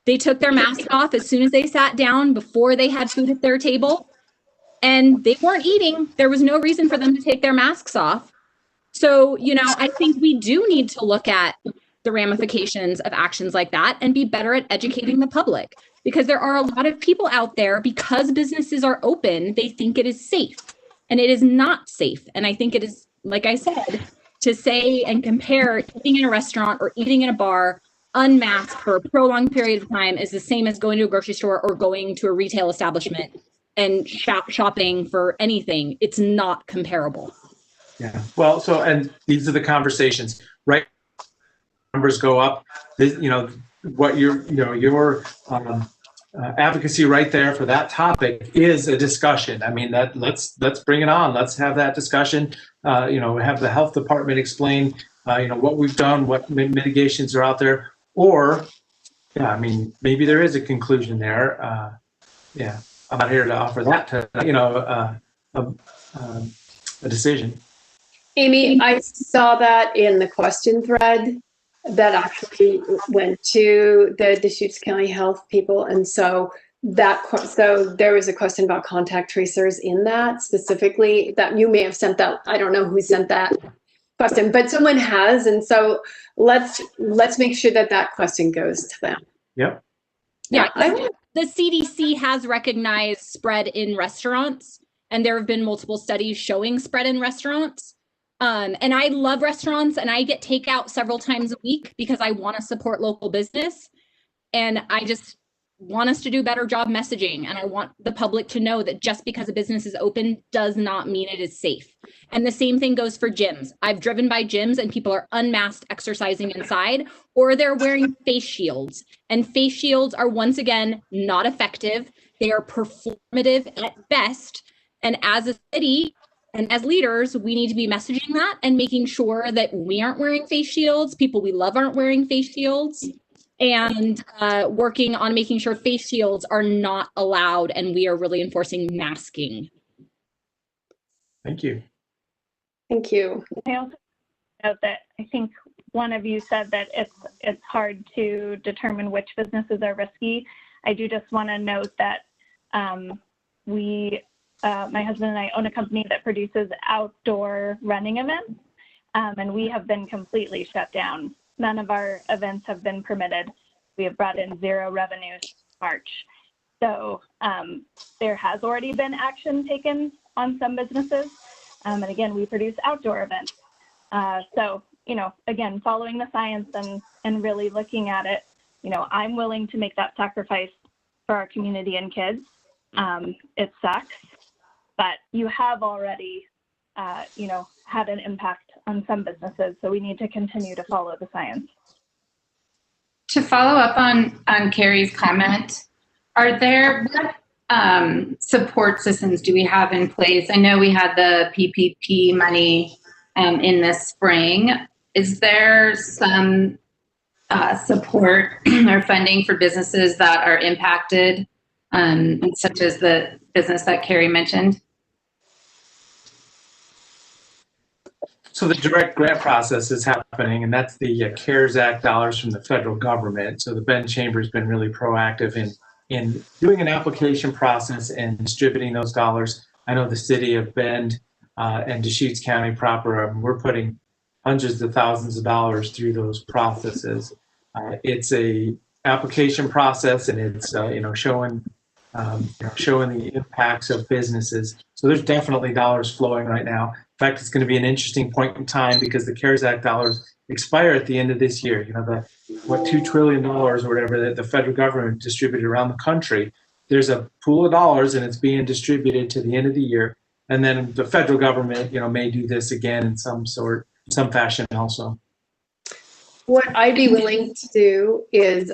They took their mask off as soon as they sat down before they had food at their table. And they weren't eating. There was no reason for them to take their masks off. So, I think we do need to look at the ramifications of actions like that and be better at educating the public, because there are a lot of people out there, because businesses are open, they think it is safe, and it is not safe. And I think it is, like I said, to say and compare eating in a restaurant or eating in a bar unmasked for a prolonged period of time is the same as going to a grocery store or going to a retail establishment and shopping for anything. It's not comparable. Yeah. Well, and these are the conversations, right? Numbers go up. What your advocacy right there for that topic is a discussion. Let's bring it on. Let's have that discussion. Have the health department explain, what we've done, what mitigations are out there, or, maybe there is a conclusion there. I'm not here to offer that to, a decision. Amy, I saw that in the question thread that actually went to the Deschutes County Health people. And so So there was a question about contact tracers in that specifically, that you may have sent that. I don't know who sent that question, but someone has. And so let's make sure that question goes to them. Yep. Yeah, the CDC has recognized spread in restaurants, and there have been multiple studies showing spread in restaurants. And I love restaurants, and I get takeout several times a week because I want to support local business. And I just want us to do a better job messaging. And I want the public to know that just because a business is open does not mean it is safe. And the same thing goes for gyms. I've driven by gyms and people are unmasked exercising inside, or they're wearing face shields. And face shields are, once again, not effective. They are performative at best. And as a city and as leaders, we need to be messaging that and making sure that we aren't wearing face shields, people we love aren't wearing face shields, and working on making sure face shields are not allowed, and we are really enforcing masking. Thank you. Thank you. I also note that I think one of you said that it's hard to determine which businesses are risky. I do just want to note that my husband and I own a company that produces outdoor running events, and we have been completely shut down. None of our events have been permitted. We have brought in zero revenues in March. So there has already been action taken on some businesses. And again, we produce outdoor events. So, again, following the science and really looking at it, I'm willing to make that sacrifice for our community and kids. It sucks, but you have already, had an impact on some businesses. So we need to continue to follow the science. To follow up on Carrie's comment, are there what support systems do we have in place? I know we had the PPP money in the spring. Is there some support or funding for businesses that are impacted, such as the business that Carrie mentioned? So the direct grant process is happening, and that's the CARES Act dollars from the federal government. So the Bend Chamber has been really proactive in doing an application process and distributing those dollars. I know the city of Bend and Deschutes County proper, we're putting hundreds of thousands of dollars through those processes. It's a application process, and it's showing the impacts of businesses. So there's definitely dollars flowing right now. In fact, it's going to be an interesting point in time because the CARES Act dollars expire at the end of this year. $2 trillion or whatever that the federal government distributed around the country. There's a pool of dollars, and it's being distributed to the end of the year. And then the federal government, may do this again in some fashion also. What I'd be willing to do is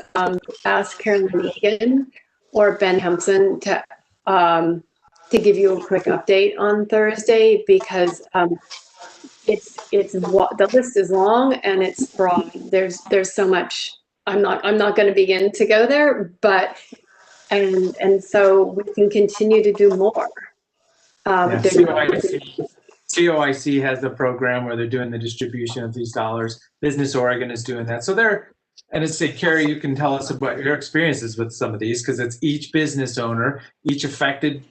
ask Carolyn Egan or Ben Hampson to give you a quick update on Thursday, because the list is long and it's broad. There's so much. I'm not going to begin to go there, but and so we can continue to do more. COIC has the program where they're doing the distribution of these dollars. Business Oregon is doing that. So and it's Carrie, you can tell us about your experiences with some of these, because it's each business owner, each affected,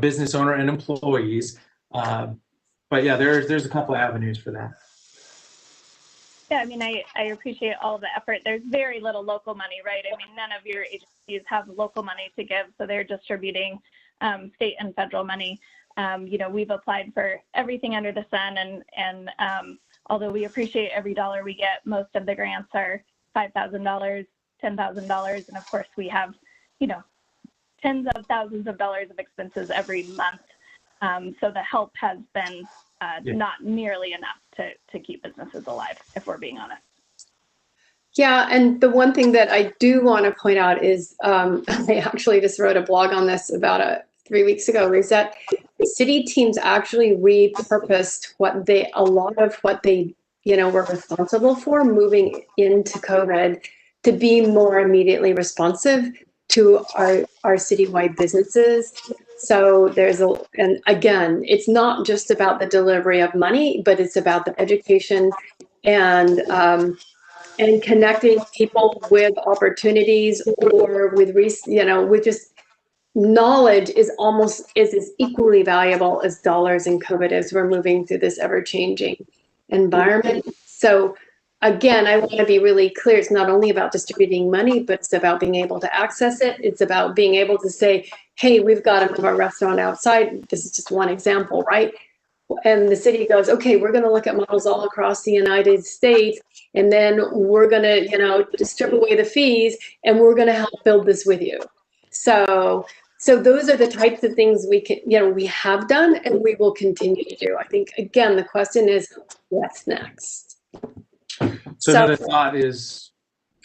business owner and employees. But yeah, there's a couple of avenues for that. Yeah, I appreciate all the effort. There's very little local money, right? None of your agencies have local money to give, so they're distributing state and federal money. We've applied for everything under the sun, and although we appreciate every dollar we get, most of the grants are $5,000, $10,000, and of course we have, tens of thousands of dollars of expenses every month. So the help has been not nearly enough to keep businesses alive, if we're being honest. Yeah, and the one thing that I do want to point out is I actually just wrote a blog on this about 3 weeks ago, is that city teams actually repurposed a lot of what they were responsible for moving into COVID to be more immediately responsive to our citywide businesses. So and again, it's not just about the delivery of money, but it's about the education and connecting people with opportunities, or with just knowledge is as equally valuable as dollars in COVID as we're moving through this ever-changing environment. So again, I want to be really clear. It's not only about distributing money, but it's about being able to access it. It's about being able to say, hey, we've got to move our restaurant outside. This is just one example, right? And the city goes, okay, we're going to look at models all across the United States, and then we're going to, strip away the fees, and we're going to help build this with you. So those are the types of things we can, we have done, and we will continue to do. I think, again, the question is, what's next? So another thought is,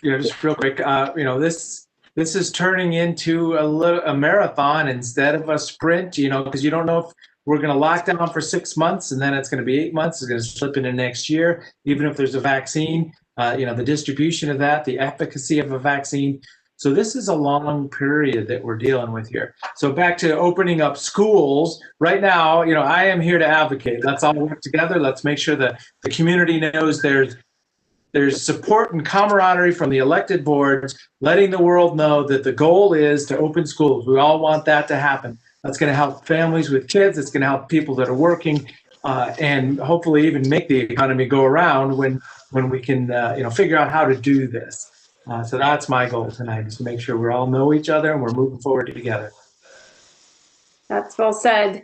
just real quick, this is turning into a marathon instead of a sprint, because you don't know if we're going to lock down for 6 months and then it's going to be 8 months. It's going to slip into next year, even if there's a vaccine, the distribution of that, the efficacy of a vaccine. So this is a long period that we're dealing with here. So back to opening up schools right now, I am here to advocate. Let's all work together. Let's make sure that the community knows there's support and camaraderie from the elected boards, letting the world know that the goal is to open schools. We all want that to happen. That's going to help families with kids. It's going to help people that are working, and hopefully even make the economy go around when we can, figure out how to do this. So that's my goal tonight, is to make sure we all know each other and we're moving forward together. That's well said.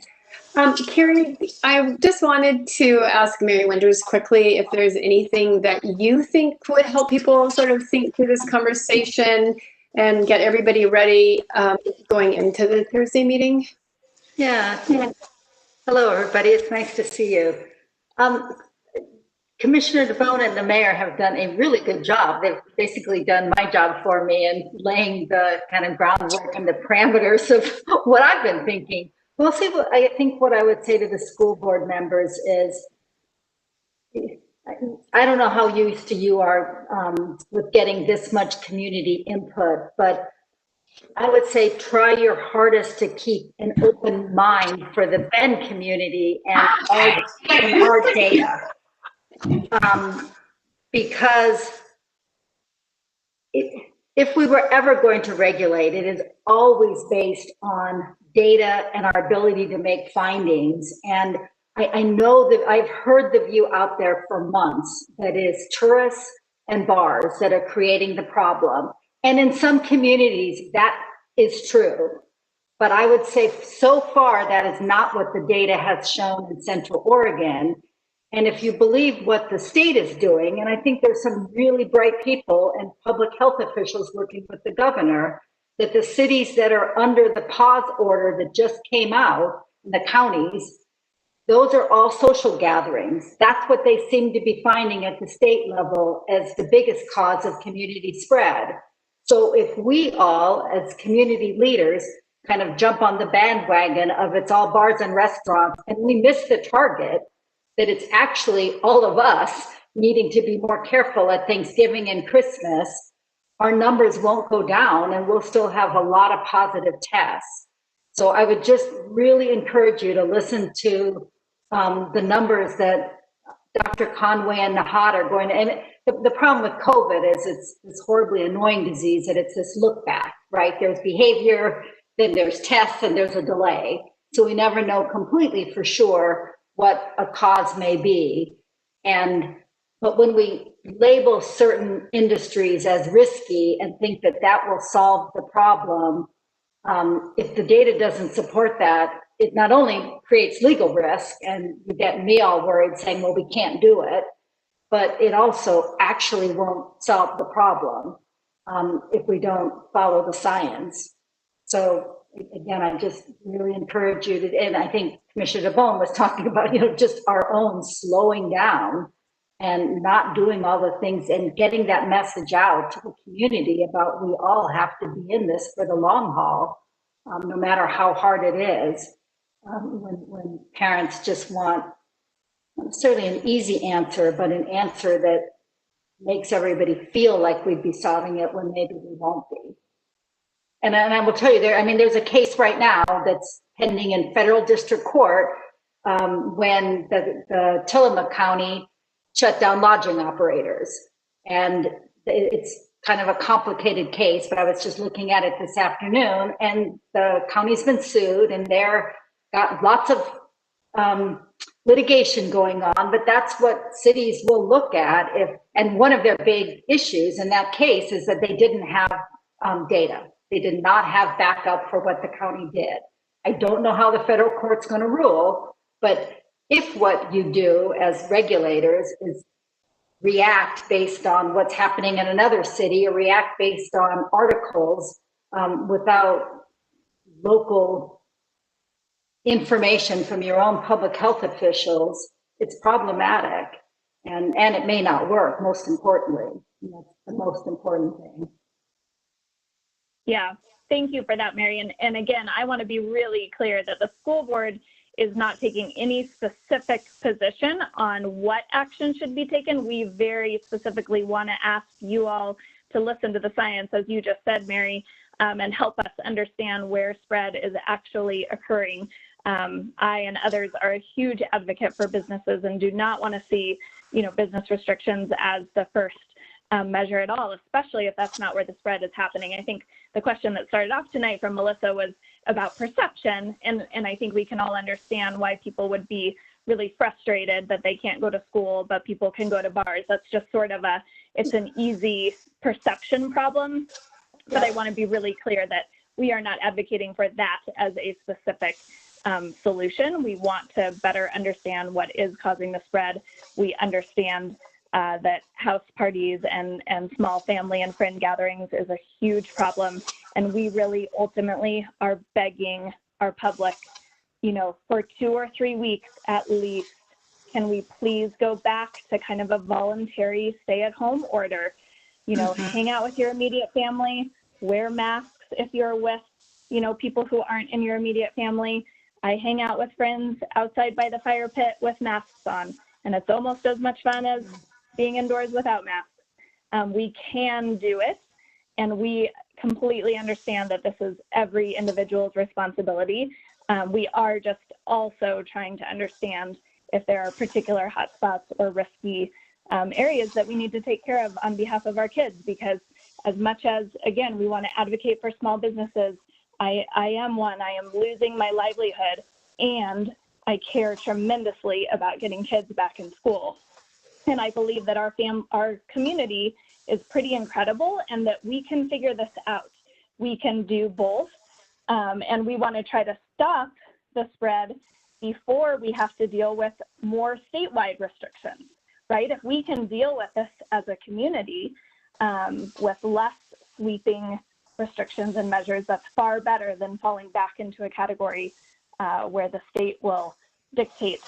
Carrie, I just wanted to ask Mary Winters quickly if there's anything that you think would help people sort of think through this conversation and get everybody ready going into the Thursday meeting. Yeah. Hello, everybody. It's nice to see you. Commissioner DeBone and the mayor have done a really good job. They've basically done my job for me and laying the kind of groundwork and the parameters of what I've been thinking. Well, see, I think what I would say to the school board members is, I don't know how used to you are with getting this much community input, but I would say try your hardest to keep an open mind for the Bend community and our data. Because if we were ever going to regulate, it is always based on data and our ability to make findings. And I know that I've heard the view out there for months that is tourists and bars that are creating the problem. And in some communities, that is true. But I would say so far, that is not what the data has shown in Central Oregon. And if you believe what the state is doing, and I think there's some really bright people and public health officials working with the governor, that the cities that are under the pause order that just came out, in the counties, those are all social gatherings. That's what they seem to be finding at the state level as the biggest cause of community spread. So if we all, as community leaders, kind of jump on the bandwagon of it's all bars and restaurants, and we miss the target, that it's actually all of us needing to be more careful at Thanksgiving and Christmas, our numbers won't go down and we'll still have a lot of positive tests. So I would just really encourage you to listen to the numbers that Dr. Conway and Nahat are going to, and the problem with COVID is it's this horribly annoying disease that it's this look back, right? There's behavior, then there's tests, and there's a delay. So we never know completely for sure what a cause may be. But when we label certain industries as risky and think that that will solve the problem, if the data doesn't support that, it not only creates legal risk, and you get me all worried saying, well, we can't do it, but it also actually won't solve the problem if we don't follow the science. So again, I just really encourage you to, and I think Commissioner DeBone was talking about, just our own slowing down and not doing all the things and getting that message out to the community about we all have to be in this for the long haul, no matter how hard it is. When parents just want certainly an easy answer, but an answer that makes everybody feel like we'd be solving it when maybe we won't be. And I will tell you, there's a case right now that's pending in federal district court when the Tillamook County shut down lodging operators. And it's kind of a complicated case, but I was just looking at it this afternoon, and the county's been sued, and they're got lots of litigation going on, but that's what cities will look at and one of their big issues in that case is that they didn't have data. They did not have backup for what the county did. I don't know how the federal court's going to rule, but if what you do as regulators is react based on what's happening in another city or react based on articles without local information from your own public health officials, it's problematic and it may not work, most importantly. That's the most important thing. Yeah, thank you for that, Mary. And again, I want to be really clear that the school board is not taking any specific position on what action should be taken. We very specifically want to ask you all to listen to the science, as you just said, Mary, and help us understand where spread is actually occurring. I and others are a huge advocate for businesses and do not want to see, business restrictions as the first measure at all, especially if that's not where the spread is happening. I think the question that started off tonight from Melissa was about perception, and I think we can all understand why people would be really frustrated that they can't go to school, but people can go to bars. That's just sort of it's an easy perception problem, but I want to be really clear that we are not advocating for that as a specific solution. We want to better understand what is causing the spread. We understand that house parties and small family and friend gatherings is a huge problem. And we really ultimately are begging our public, for 2 or 3 weeks at least, can we please go back to kind of a voluntary stay-at-home order? Hang out with your immediate family, wear masks if you're with, people who aren't in your immediate family. I hang out with friends outside by the fire pit with masks on, and it's almost as much fun as being indoors without masks. We can do it, and we completely understand that this is every individual's responsibility. We are just also trying to understand if there are particular hotspots or risky areas that we need to take care of on behalf of our kids, because as much as, again, we want to advocate for small businesses, I am one. I am losing my livelihood, and I care tremendously about getting kids back in school. And I believe that our community is pretty incredible, and that we can figure this out. We can do both, and we want to try to stop the spread before we have to deal with more statewide restrictions, right? If we can deal with this as a community with less sweeping restrictions and measures, that's far better than falling back into a category where the state will dictate,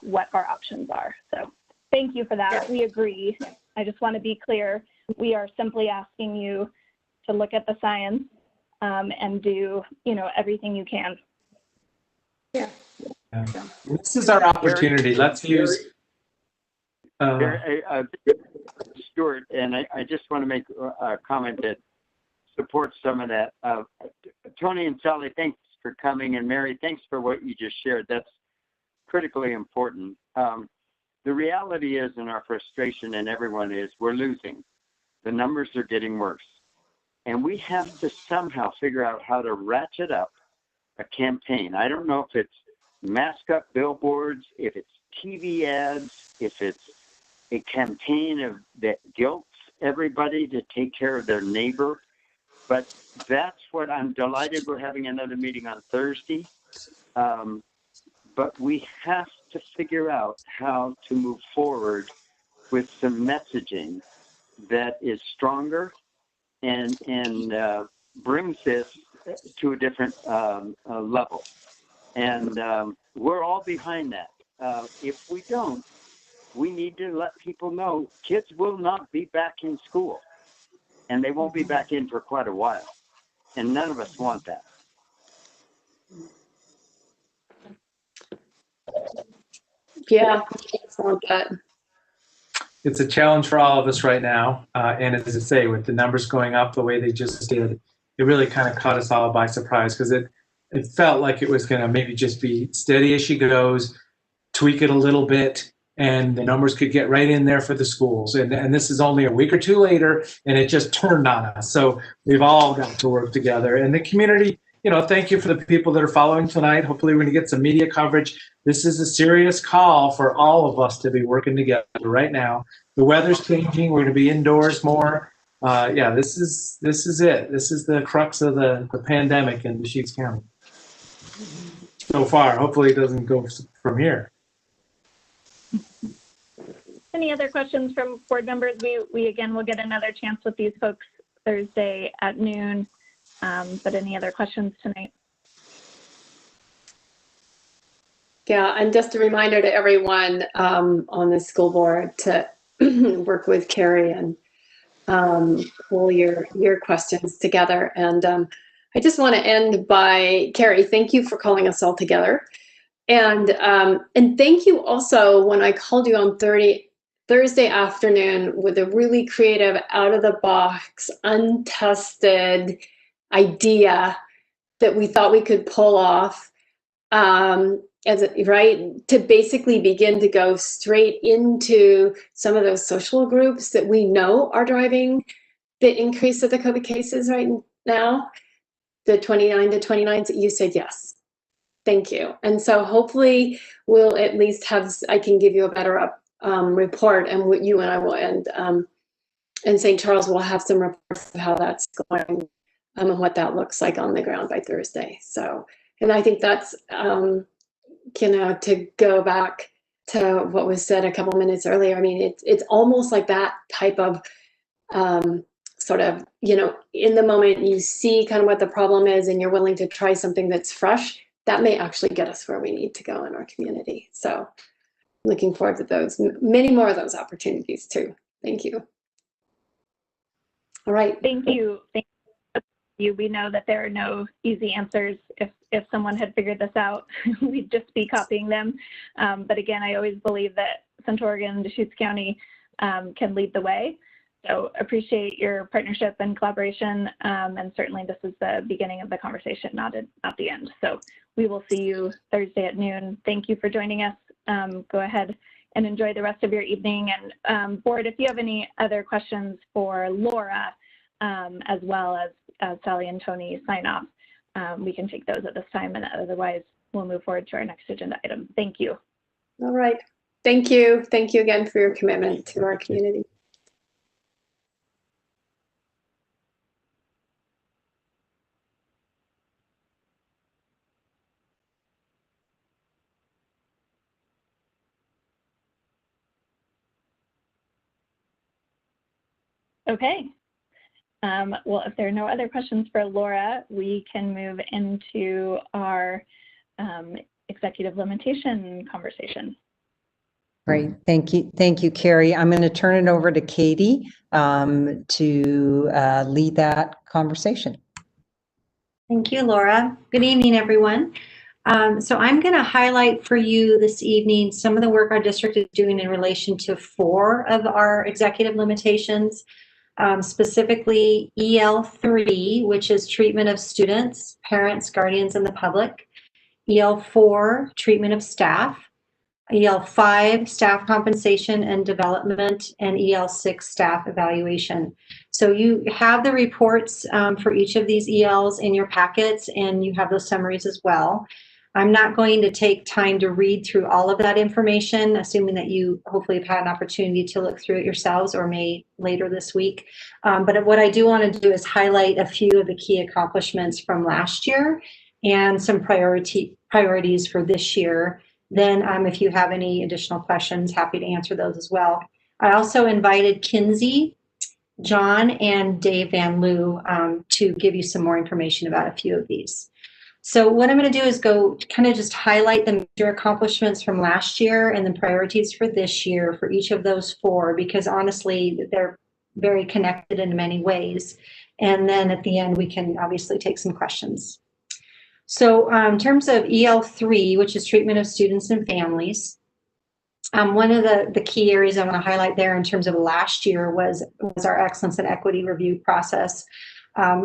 what our options are. So thank you for that. We agree. I just want to be clear. We are simply asking you to look at the science and do, everything you can. Yeah. This is our opportunity. Let's use. Stewart, and I just want to make a comment that supports some of that. Tony and Sally, thanks for coming, and Mary, thanks for what you just shared. That's critically important. The reality is, and our frustration and everyone is, we're losing. The numbers are getting worse. And we have to somehow figure out how to ratchet up a campaign. I don't know if it's mask up billboards, if it's TV ads, if it's a campaign that guilts everybody to take care of their neighbor. But that's what I'm delighted we're having another meeting on Thursday. But we have to figure out how to move forward with some messaging that is stronger and brings this to a different level. And we're all behind that. If we don't, we need to let people know kids will not be back in school, and they won't be back in for quite a while. And none of us want that. Yeah, I want that. It's a challenge for all of us right now. And as I say, with the numbers going up the way they just did, it really kind of caught us all by surprise, because it felt like it was going to maybe just be steady as she goes, tweak it a little bit, and the numbers could get right in there for the schools. And this is only a week or two later, and it just turned on us. So we've all got to work together. And the community, thank you for the people that are following tonight. Hopefully we're going to get some media coverage. This is a serious call for all of us to be working together right now. The weather's changing. We're going to be indoors more. This is it. This is the crux of the pandemic in Deschutes County. So far, hopefully it doesn't go from here. Any other questions from board members? We again will get another chance with these folks Thursday at noon. But any other questions tonight? Yeah, and just a reminder to everyone on the school board to work with Carrie and pull your questions together. And I just want to end by, Carrie, thank you for calling us all together. And thank you also when I called you on Thursday afternoon with a really creative, out of the box, untested idea that we thought we could pull off, to basically begin to go straight into some of those social groups that we know are driving the increase of the COVID cases right now, the 29 to 29s. You said yes. Thank you. And so hopefully we'll at least I can give you a better report, and what you and I will end in St. Charles will have some reports of how that's going and what that looks like on the ground by Thursday. So, and I think that's, to go back to what was said a couple minutes earlier. I mean, it's almost like that type of sort of, in the moment you see kind of what the problem is and you're willing to try something that's fresh, that may actually get us where we need to go in our community. So looking forward to those, many more of those opportunities too. Thank you. All right. Thank you. Thank you. We know that there are no easy answers. If someone had figured this out, we'd just be copying them. But again, I always believe that Central Oregon and Deschutes County can lead the way. So appreciate your partnership and collaboration. And certainly this is the beginning of the conversation, not the end. So we will see you Thursday at noon. Thank you for joining us. Go ahead and enjoy the rest of your evening. And board, if you have any other questions for Laura, as well as Sally and Tony sign off, we can take those at this time, and otherwise we'll move forward to our next agenda item. Thank you. All right. Thank you. Thank you again for your commitment to our community. Okay. Well, if there are no other questions for Laura, we can move into our executive limitation conversation. Great. Thank you. Thank you, Carrie. I'm going to turn it over to Katie to lead that conversation. Thank you, Laura. Good evening, everyone. So I'm going to highlight for you this evening some of the work our district is doing in relation to 4 of our executive limitations. Specifically EL3, which is treatment of students, parents, guardians, and the public. EL4, treatment of staff. EL5, staff compensation and development, and EL6, staff evaluation. So you have the reports for each of these ELs in your packets, and you have those summaries as well. I'm not going to take time to read through all of that information, assuming that you hopefully have had an opportunity to look through it yourselves or may later this week. But what I do want to do is highlight a few of the key accomplishments from last year and some priorities for this year. Then if you have any additional questions, happy to answer those as well. I also invited Kinsey, John, and Dave Van Loo to give you some more information about a few of these. So what I'm going to do is go kind of just highlight the major accomplishments from last year and the priorities for this year for each of those 4, because honestly, they're very connected in many ways. And then at the end, we can obviously take some questions. So in terms of EL3, which is treatment of students and families, one of the key areas I want to highlight there in terms of last year was our excellence and equity review process.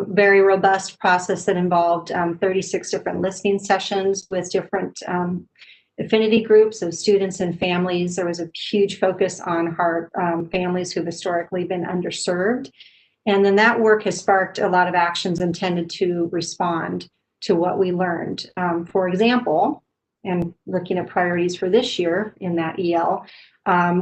Very robust process that involved 36 different listening sessions with different affinity groups of students and families. There was a huge focus on our families who've historically been underserved. And then that work has sparked a lot of actions intended to respond to what we learned. For example, and looking at priorities for this year in that EL,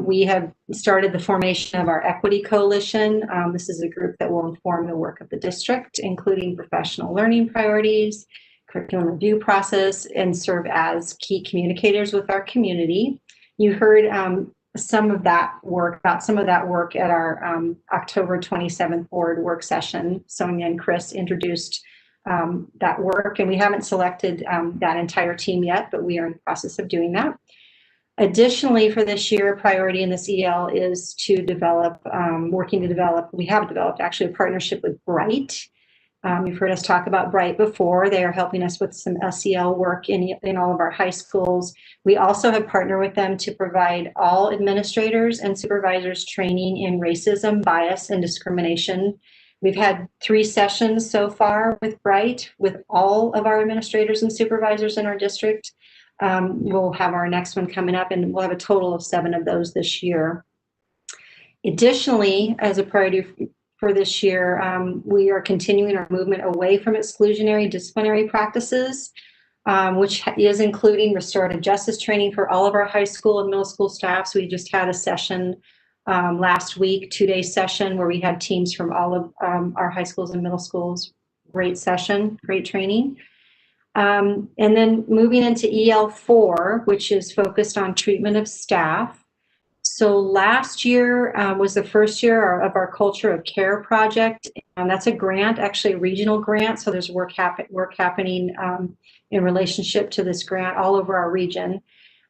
we have started the formation of our Equity Coalition. This is a group that will inform the work of the district, including professional learning priorities, curriculum review process, and serve as key communicators with our community. You heard some of that work at our October 27th board work session. Sonia and Chris introduced that work, and we haven't selected that entire team yet, but we are in the process of doing that. Additionally, for this year, a priority in this EL is to develop, we have developed actually a partnership with Bright. You've heard us talk about Bright before. They are helping us with some SEL work in all of our high schools. We also have partnered with them to provide all administrators and supervisors training in racism, bias, and discrimination. We've had 3 sessions so far with Bright with all of our administrators and supervisors in our district. We'll have our next one coming up, and we'll have a total of 7 of those this year. Additionally, as a priority for this year, we are continuing our movement away from exclusionary disciplinary practices, which is including restorative justice training for all of our high school and middle school staffs. We just had a session last week, 2-day session, where we had teams from all of our high schools and middle schools. Great session, great training. And then moving into EL4, which is focused on treatment of staff. So last year was the first year of our Culture of Care project. That's a grant, actually a regional grant. So there's work happening in relationship to this grant all over our region.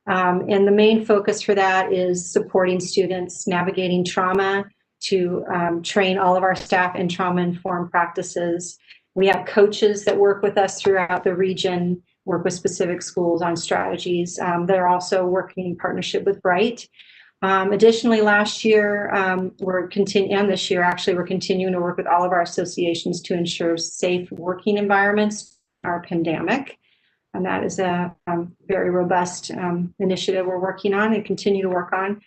And the main focus for that is supporting students navigating trauma, to train all of our staff in trauma-informed practices. We have coaches that work with us throughout the region, work with specific schools on strategies. They're also working in partnership with Bright. Additionally, last year, and this year, actually, we're continuing to work with all of our associations to ensure safe working environments in our pandemic. And that is a very robust initiative we're working on and continue to work on.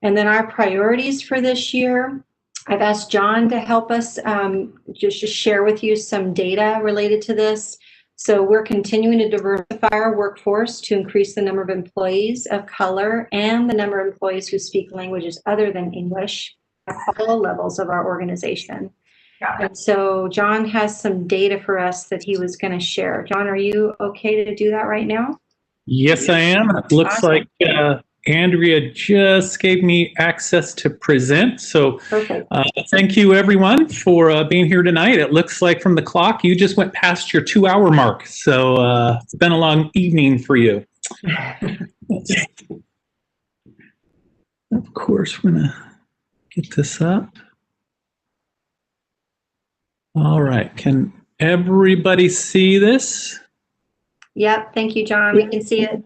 And then our priorities for this year, I've asked John to help us just share with you some data related to this. So we're continuing to diversify our workforce to increase the number of employees of color and the number of employees who speak languages other than English at all levels of our organization. And so John has some data for us that he was going to share. John, are you okay to do that right now? Yes, I am. It looks Awesome. like Andrea just gave me access to present. So thank you, everyone, for being here tonight. It looks like from the clock, you just went past your 2-hour mark. So it's been a long evening for you. Of course, we're going to get this up. All right. Can everybody see this? Yep. Thank you, John. We can see it.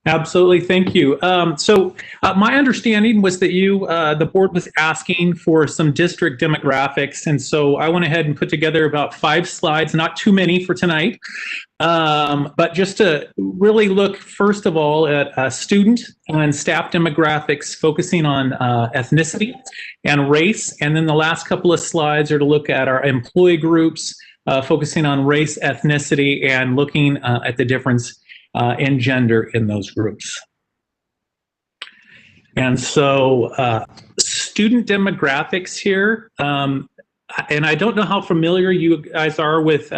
Absolutely. Thank you. So my understanding was that the board was asking for some district demographics. And so I went ahead and put together about 5 slides, not too many for tonight, but just to really look, first of all, at student and staff demographics, focusing on ethnicity and race. And then the last couple of slides are to look at our employee groups, focusing on race, ethnicity, and looking at the difference in gender in those groups. And so student demographics here, and I don't know how familiar you guys are with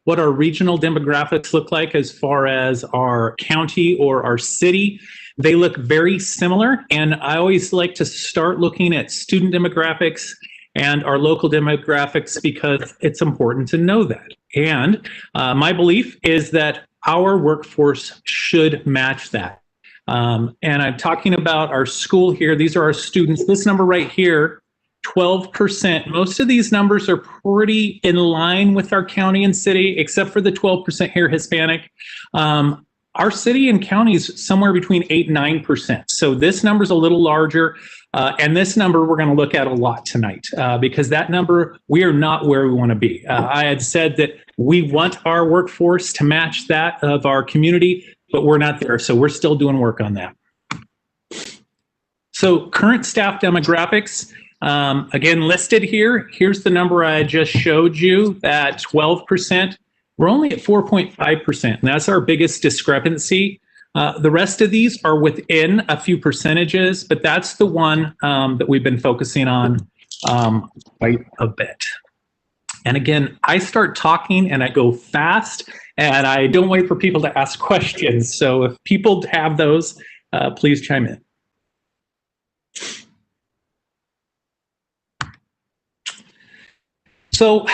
what our regional demographics look like as far as our county or our city. They look very similar, and I always like to start looking at student demographics and our local demographics because it's important to know that. And my belief is that our workforce should match that. And I'm talking about our school here. These are our students. This number right here, 12%. Most of these numbers are pretty in line with our county and city, except for the 12% here, Hispanic. Our city and county is somewhere between 8 and 9%. So this number is a little larger. And this number we're going to look at a lot tonight because that number, we are not where we want to be. I had said that we want our workforce to match that of our community, but we're not there. So we're still doing work on that. So current staff demographics, again, listed here. Here's the number I just showed you, that 12%. We're only at 4.5%, and that's our biggest discrepancy. The rest of these are within a few percentages, but that's the one that we've been focusing on quite a bit. And again, I start talking and I go fast, and I don't wait for people to ask questions. So if people have those, please chime in. So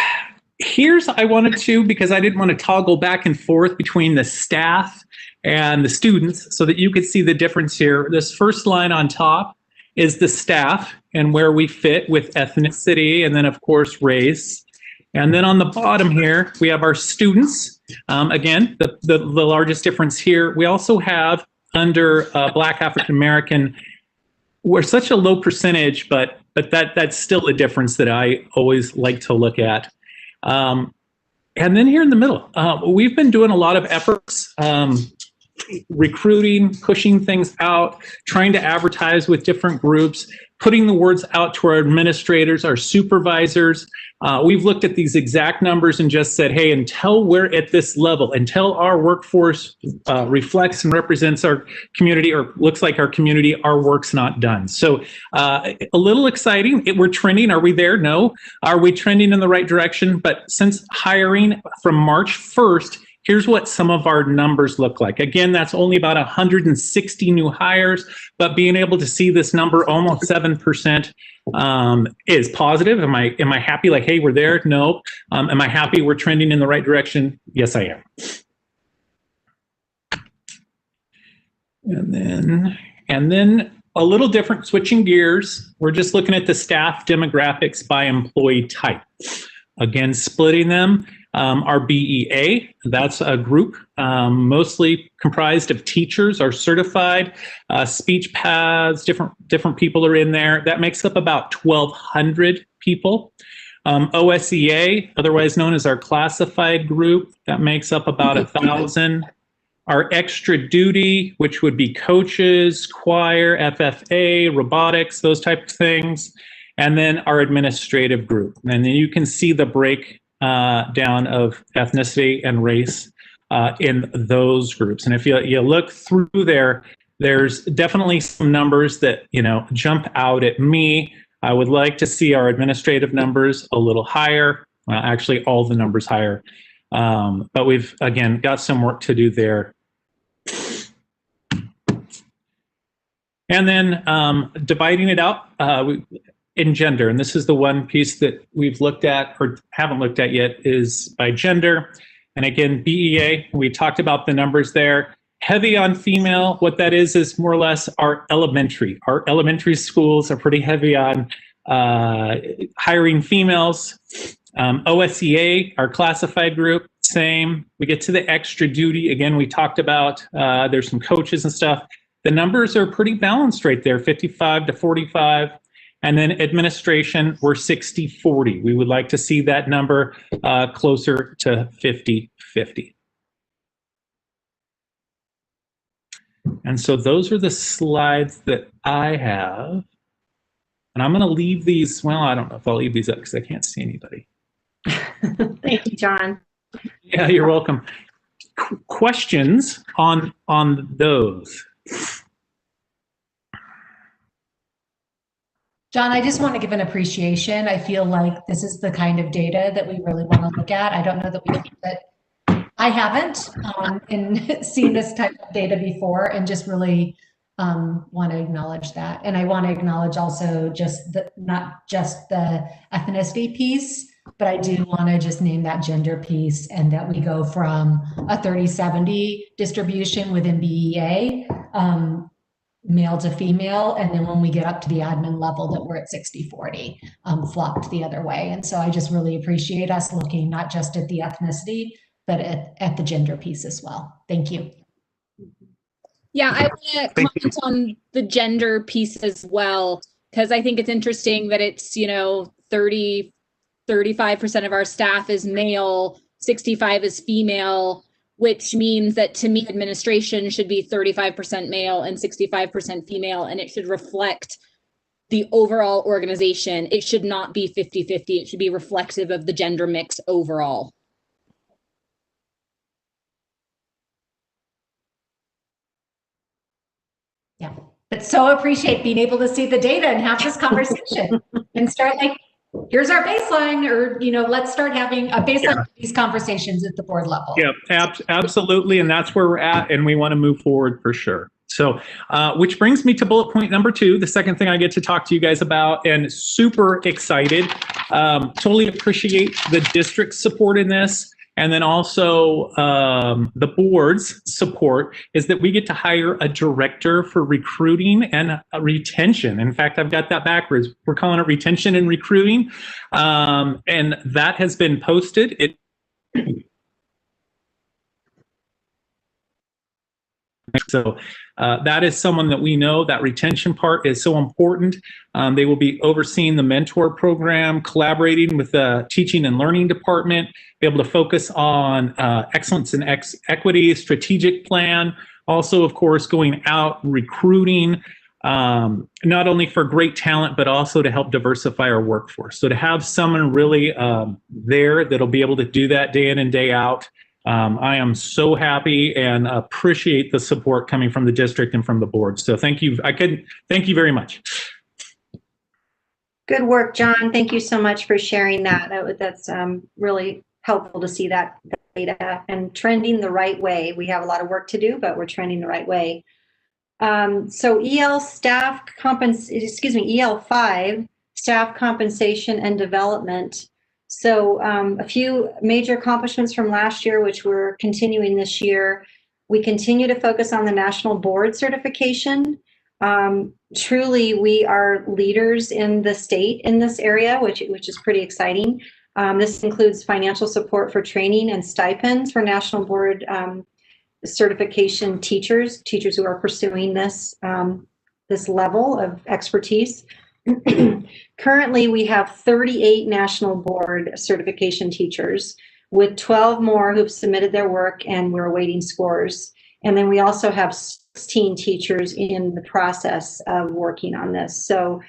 here's, I wanted to, because I didn't want to toggle back and forth between the staff and the students so that you could see the difference here. This first line on top is the staff and where we fit with ethnicity, and then of course race. And then on the bottom here, we have our students. Again, the largest difference here. We also have under Black African American, we're such a low percentage, but that's still a difference that I always like to look at. And then here in the middle, we've been doing a lot of efforts, recruiting, pushing things out, trying to advertise with different groups, putting the words out to our administrators, our supervisors. We've looked at these exact numbers and just said, hey, until we're at this level, until our workforce reflects and represents our community or looks like our community, our work's not done. So a little exciting. We're trending. Are we there? No. Are we trending in the right direction? But since hiring from March 1st, here's what some of our numbers look like. Again, that's only about 160 new hires, but being able to see this number, almost 7%, is positive. Am I happy? Like, hey, we're there? No. Am I happy we're trending in the right direction? Yes, I am. And then a little different, switching gears. We're just looking at the staff demographics by employee type. Again, splitting them. Our BEA, that's a group mostly comprised of teachers, are certified, speech paths, different people are in there. That makes up about 1,200 people. OSEA, otherwise known as our classified group, that makes up about 1,000. Our extra duty, which would be coaches, choir, FFA, robotics, those type of things. And then our administrative group. And then you can see the break down of ethnicity and race in those groups. And if you look through there, there's definitely some numbers that, jump out at me. I would like to see our administrative numbers a little higher, actually all the numbers higher. But we've, again, got some work to do there. And then dividing it out, in gender, and this is the one piece that we've looked at or haven't looked at yet, is by gender. And again, BEA, we talked about the numbers there. Heavy on female, what that is more or less our elementary. Our elementary schools are pretty heavy on hiring females. OSEA, our classified group, same. We get to the extra duty, again, we talked about, there's some coaches and stuff. The numbers are pretty balanced right there, 55 to 45. And then administration, we're 60-40. We would like to see that number closer to 50-50. And so those are the slides that I have. And I'm going to leave these, well, I don't know if I'll leave these up because I can't see anybody. Thank you, John. Yeah, you're welcome. Questions on those? John, I just want to give an appreciation. I feel like this is the kind of data that we really want to look at. I don't know that I haven't seen this type of data before, and just really want to acknowledge that. And I want to acknowledge also just not just the ethnicity piece, but I do want to just name that gender piece, and that we go from a 30-70 distribution within BEA, male to female, and then when we get up to the admin level that we're at 60-40, flopped the other way. And so I just really appreciate us looking not just at the ethnicity, but at the gender piece as well. Thank you. Yeah, I want to comment on the gender piece as well, because I think it's interesting that it's, 35% of our staff is male, 65 is female. which means that to me, administration should be 35% male and 65% female, and it should reflect the overall organization. It should not be 50-50. It should be reflective of the gender mix overall. Yeah, but so appreciate being able to see the data and have this conversation and start like, here's our baseline, or, let's start having a baseline of these conversations at the board level. Yeah, absolutely. And that's where we're at. And we want to move forward for sure. So, which brings me to bullet point number 2, the second thing I get to talk to you guys about, and super excited. Totally appreciate the district's support in this. And then also the board's support is that we get to hire a director for recruiting and retention. In fact, I've got that backwards. We're calling it retention and recruiting. And that has been posted. So that is someone that we know. That retention part is so important. They will be overseeing the mentor program, collaborating with the teaching and learning department, be able to focus on excellence and equity, strategic plan. Also, of course, going out recruiting, not only for great talent, but also to help diversify our workforce. So to have someone really there that'll be able to do that day in and day out. I am so happy and appreciate the support coming from the district and from the board. So thank you. Thank you very much. Good work, John. Thank you so much for sharing that. That's really helpful to see that data and trending the right way. We have a lot of work to do, but we're trending the right way. So EL5, staff compensation and development. So a few major accomplishments from last year, which we're continuing this year. We continue to focus on the national board certification. Truly, we are leaders in the state in this area, which is pretty exciting. This includes financial support for training and stipends for national board certification teachers who are pursuing this level of expertise. Currently, we have 38 national board certification teachers with 12 more who've submitted their work, and we're awaiting scores. And then we also have 16 teachers in the process of working on this. So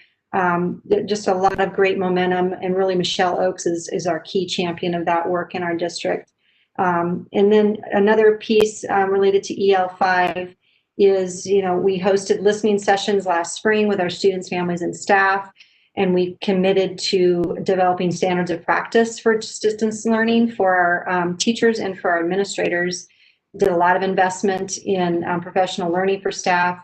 just a lot of great momentum, and really Michelle Oakes is our key champion of that work in our district. And then another piece related to EL5 is, we hosted listening sessions last spring with our students, families, and staff, and we committed to developing standards of practice for distance learning for our teachers and for our administrators. Did a lot of investment in professional learning for staff,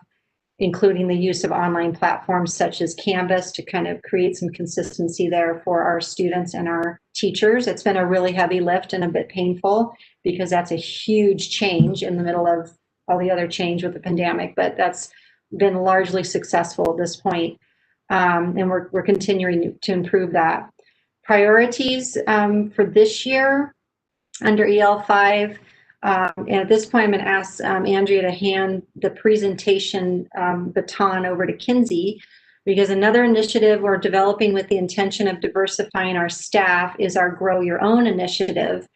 including the use of online platforms such as Canvas to kind of create some consistency there for our students and our teachers. It's been a really heavy lift and a bit painful because that's a huge change in the middle of all the other change with the pandemic, but that's been largely successful at this point. And we're continuing to improve that. Priorities for this year under EL5, and at this point I'm going to ask Andrea to hand the presentation baton over to Kinsey, because another initiative we're developing with the intention of diversifying our staff is our Grow Your Own initiative.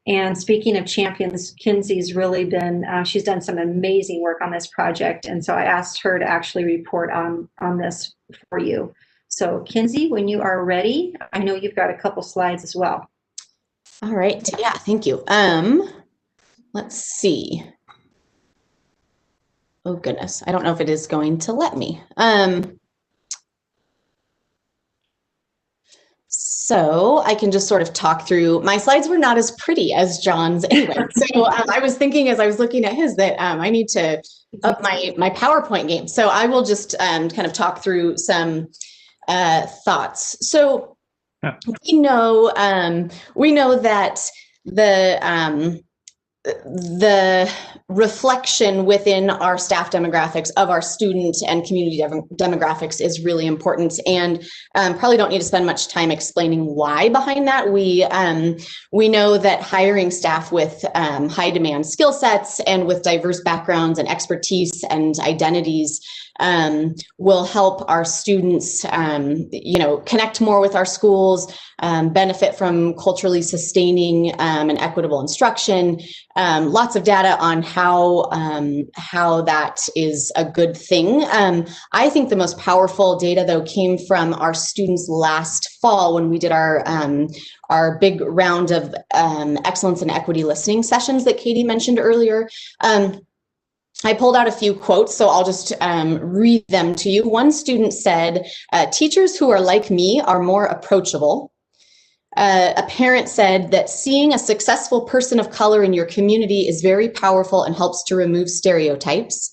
And speaking of champions, Kinsey's really been, she's done some amazing work on this project. And so I asked her to actually report on this for you. So Kinsey, when you are ready, I know you've got a couple slides as well. All right, yeah, thank you. Let's see. Oh goodness, I don't know if it is going to let me. So I can just sort of talk through, my slides were not as pretty as John's anyway. So I was thinking as I was looking at his that I need to up my PowerPoint game. So I will just kind of talk through some thoughts. So we know that the reflection within our staff demographics of our student and community demographics is really important, and probably don't need to spend much time explaining why behind that. We know that hiring staff with high demand skill sets and with diverse backgrounds and expertise and identities will help our students, connect more with our schools, benefit from culturally sustaining and equitable instruction, lots of data on how that is a good thing. I think the most powerful data, though, came from our students last fall when we did our big round of excellence and equity listening sessions that Katie mentioned earlier. I pulled out a few quotes, so I'll just read them to you. One student said, teachers who are like me are more approachable. A parent said that seeing a successful person of color in your community is very powerful and helps to remove stereotypes.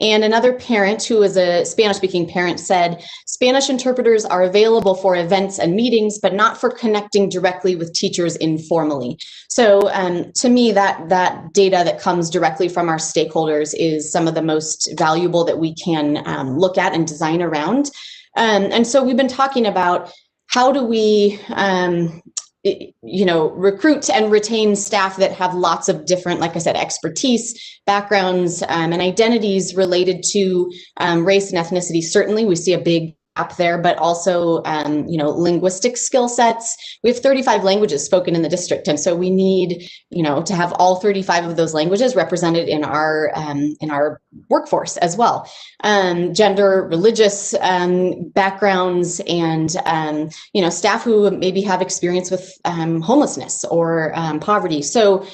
And another parent, who is a Spanish-speaking parent, said, Spanish interpreters are available for events and meetings, but not for connecting directly with teachers informally. So to me, that data that comes directly from our stakeholders is some of the most valuable that we can look at and design around. And so we've been talking about how do we recruit and retain staff that have lots of different, like I said, expertise, backgrounds, and identities related to race and ethnicity. Certainly, we see a big gap there, but also, linguistic skill sets. We have 35 languages spoken in the district, and so we need, to have all 35 of those languages represented in our workforce as well. Gender, religious backgrounds, and staff who maybe have experience with homelessness or poverty. So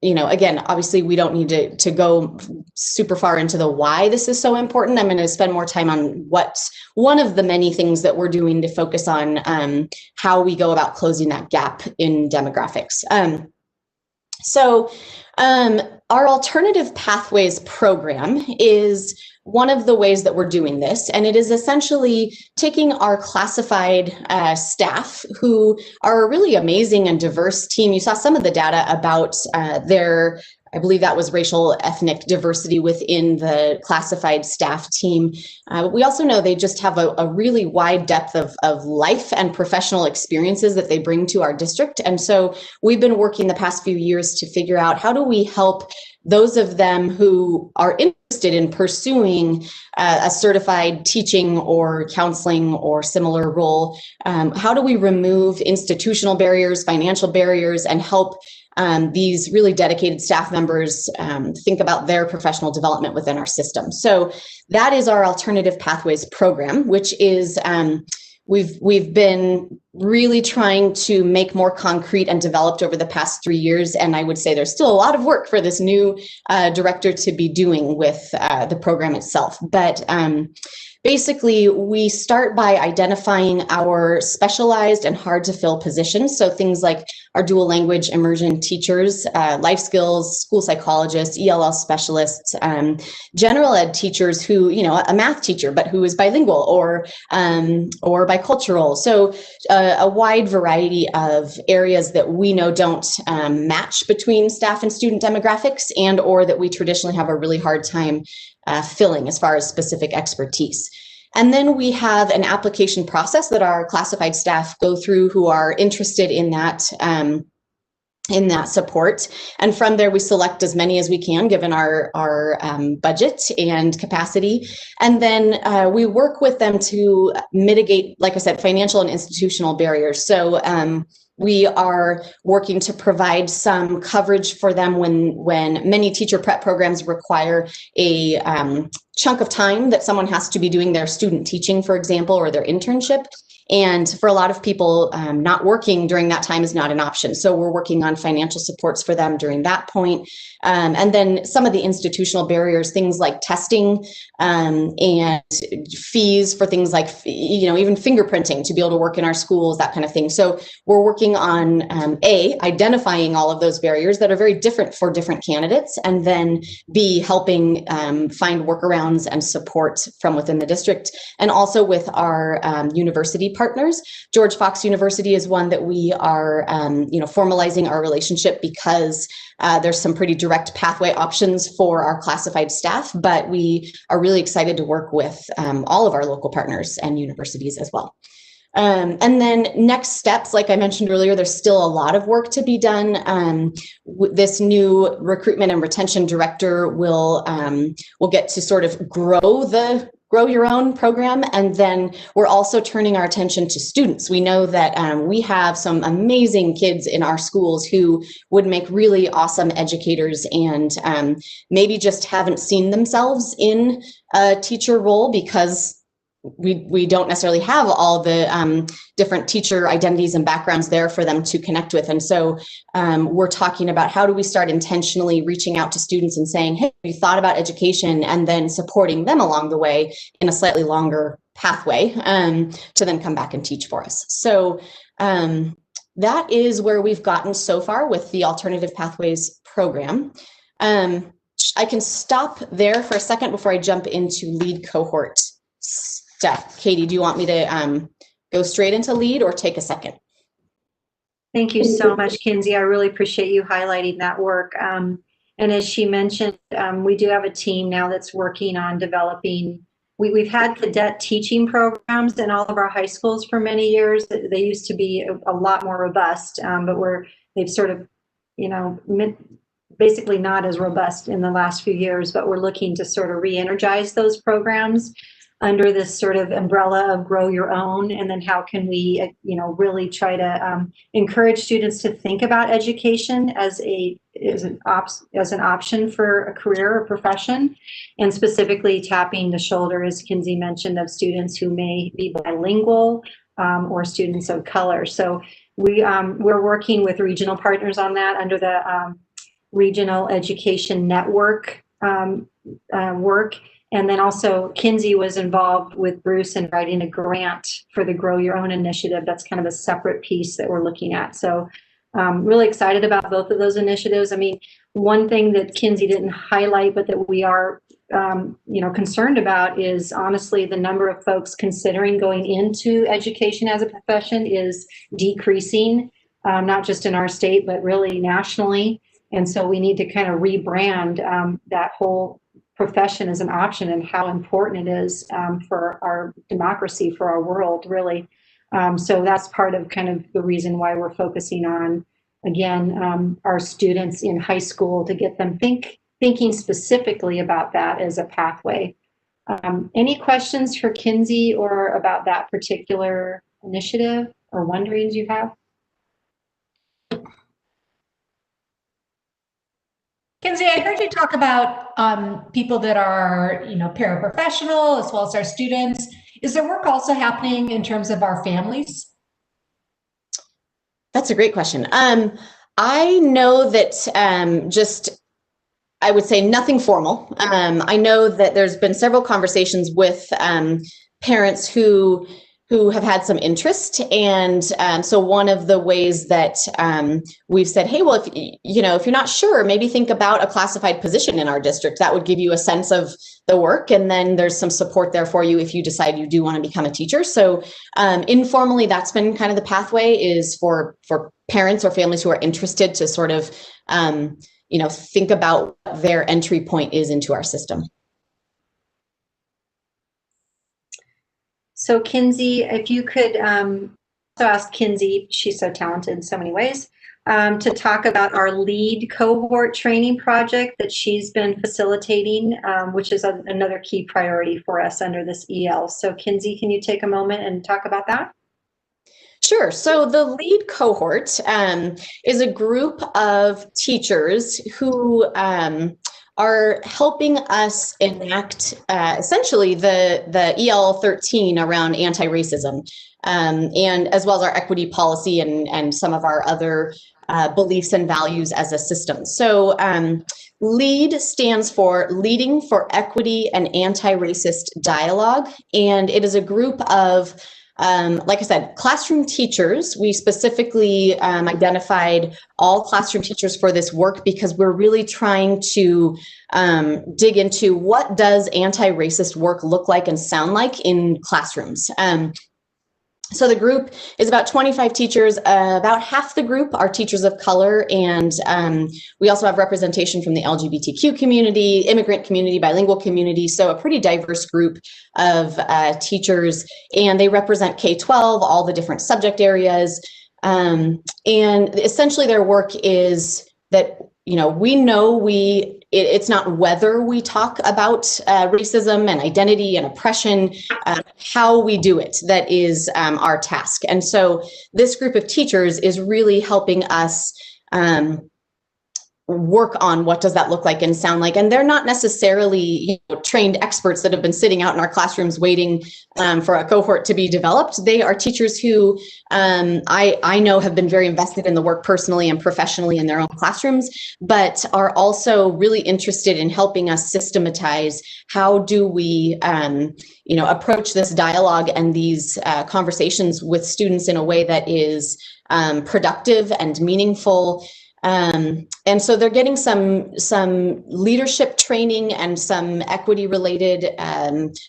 again, obviously we don't need to go super far into the why this is so important. I'm going to spend more time on what's one of the many things that we're doing to focus on how we go about closing that gap in demographics. Our Alternative Pathways program is one of the ways that we're doing this, and it is essentially taking our classified staff, who are a really amazing and diverse team. You saw some of the data about their, I believe that was racial ethnic diversity within the classified staff team. But we also know they just have a really wide depth of life and professional experiences that they bring to our district. And so we've been working the past few years to figure out how do we help those of them who are interested in pursuing a certified teaching or counseling or similar role. How do we remove institutional barriers, financial barriers, and help these really dedicated staff members think about their professional development within our system? So that is our Alternative Pathways program, which is we've been really trying to make more concrete and developed over the past 3 years. And I would say there's still a lot of work for this new director to be doing with the program itself. But basically, we start by identifying our specialized and hard to fill positions. So things like our dual language immersion teachers, life skills, school psychologists, ELL specialists, general ed teachers who, a math teacher, but who is bilingual or bicultural. So a wide variety of areas that we know don't match between staff and student demographics, and or that we traditionally have a really hard time filling as far as specific expertise. And then we have an application process that our classified staff go through who are interested in that support. And from there, we select as many as we can, given our budget and capacity. And then we work with them to mitigate, like I said, financial and institutional barriers. So we are working to provide some coverage for them when many teacher prep programs require a chunk of time that someone has to be doing their student teaching, for example, or their internship. And for a lot of people, not working during that time is not an option. So we're working on financial supports for them during that point. And then some of the institutional barriers, things like testing and fees for things like, even fingerprinting to be able to work in our schools, that kind of thing. So we're working on identifying all of those barriers that are very different for different candidates, and then B, helping find workarounds and support from within the district, and also with our university partners. George Fox University is one that we are, formalizing our relationship because there's some pretty direct pathway options for our classified staff, but we are really excited to work with all of our local partners and universities as well. And then next steps, like I mentioned earlier, there's still a lot of work to be done. This new recruitment and retention director will get to sort of grow the Grow Your Own program. And then we're also turning our attention to students. We know that we have some amazing kids in our schools who would make really awesome educators, and maybe just haven't seen themselves in a teacher role because we don't necessarily have all the different teacher identities and backgrounds there for them to connect with. And so we're talking about how do we start intentionally reaching out to students and saying, hey, we thought about education, and then supporting them along the way in a slightly longer pathway to then come back and teach for us. So that is where we've gotten so far with the Alternative Pathways program. I can stop there for a second before I jump into lead cohort stuff. Katie, do you want me to go straight into lead or take a second? Thank you so much, Kinsey. I really appreciate you highlighting that work. And as she mentioned, we do have a team now that's working on developing. We've had cadet teaching programs in all of our high schools for many years. They used to be a lot more robust, but they've sort of, basically not as robust in the last few years, but we're looking to sort of re-energize those programs under this sort of umbrella of Grow Your Own. And then how can we, really try to encourage students to think about education as an option for a career or profession, and specifically tapping the shoulder, as Kinsey mentioned, of students who may be bilingual or students of color. So we're working with regional partners on that under the Regional Education Network work. And then also Kinsey was involved with Bruce in writing a grant for the Grow Your Own initiative. That's kind of a separate piece that we're looking at. So really excited about both of those initiatives. I mean, one thing that Kinsey didn't highlight, but that we are concerned about is honestly the number of folks considering going into education as a profession is decreasing, not just in our state, but really nationally. And so we need to kind of rebrand that whole profession as an option and how important it is for our democracy, for our world, really. So that's part of kind of the reason why we're focusing on, again, our students in high school to get them thinking specifically about that as a pathway. Any questions for Kinsey or about that particular initiative or wonderings you have? Kinsey, I heard you talk about people that are, paraprofessional as well as our students. Is there work also happening in terms of our families? That's a great question. I know that I would say nothing formal. I know that there's been several conversations with parents who have had some interest. And so one of the ways that we've said, hey, well, if you're not sure, maybe think about a classified position in our district. That would give you a sense of the work. And then there's some support there for you if you decide you do want to become a teacher. So informally, that's been kind of the pathway, is for parents or families who are interested to sort of, think about what their entry point is into our system. So Kinsey, if you could also ask Kinsey, she's so talented in so many ways, to talk about our lead cohort training project that she's been facilitating, which is another key priority for us under this EL. So Kinsey, can you take a moment and talk about that? Sure. So the lead cohort is a group of teachers who are helping us enact essentially the EL 13 around anti-racism, and as well as our equity policy and some of our other beliefs and values as a system. So LEAD stands for Leading for Equity and Anti-Racist Dialogue, and it is a group of like I said, classroom teachers. We specifically identified all classroom teachers for this work because we're really trying to dig into what does anti-racist work look like and sound like in classrooms. So the group is about 25 teachers. About half the group are teachers of color, and we also have representation from the LGBTQ community, immigrant community, bilingual community, so a pretty diverse group of teachers, and they represent K-12, all the different subject areas, and essentially their work is that, we know we it's not whether we talk about racism and identity and oppression, how we do it that is our task. And so this group of teachers is really helping us work on what does that look like and sound like. And they're not necessarily trained experts that have been sitting out in our classrooms waiting for a cohort to be developed. They are teachers who I know have been very invested in the work personally and professionally in their own classrooms, but are also really interested in helping us systematize how do we approach this dialogue and these conversations with students in a way that is productive and meaningful. And so they're getting some leadership training and some equity related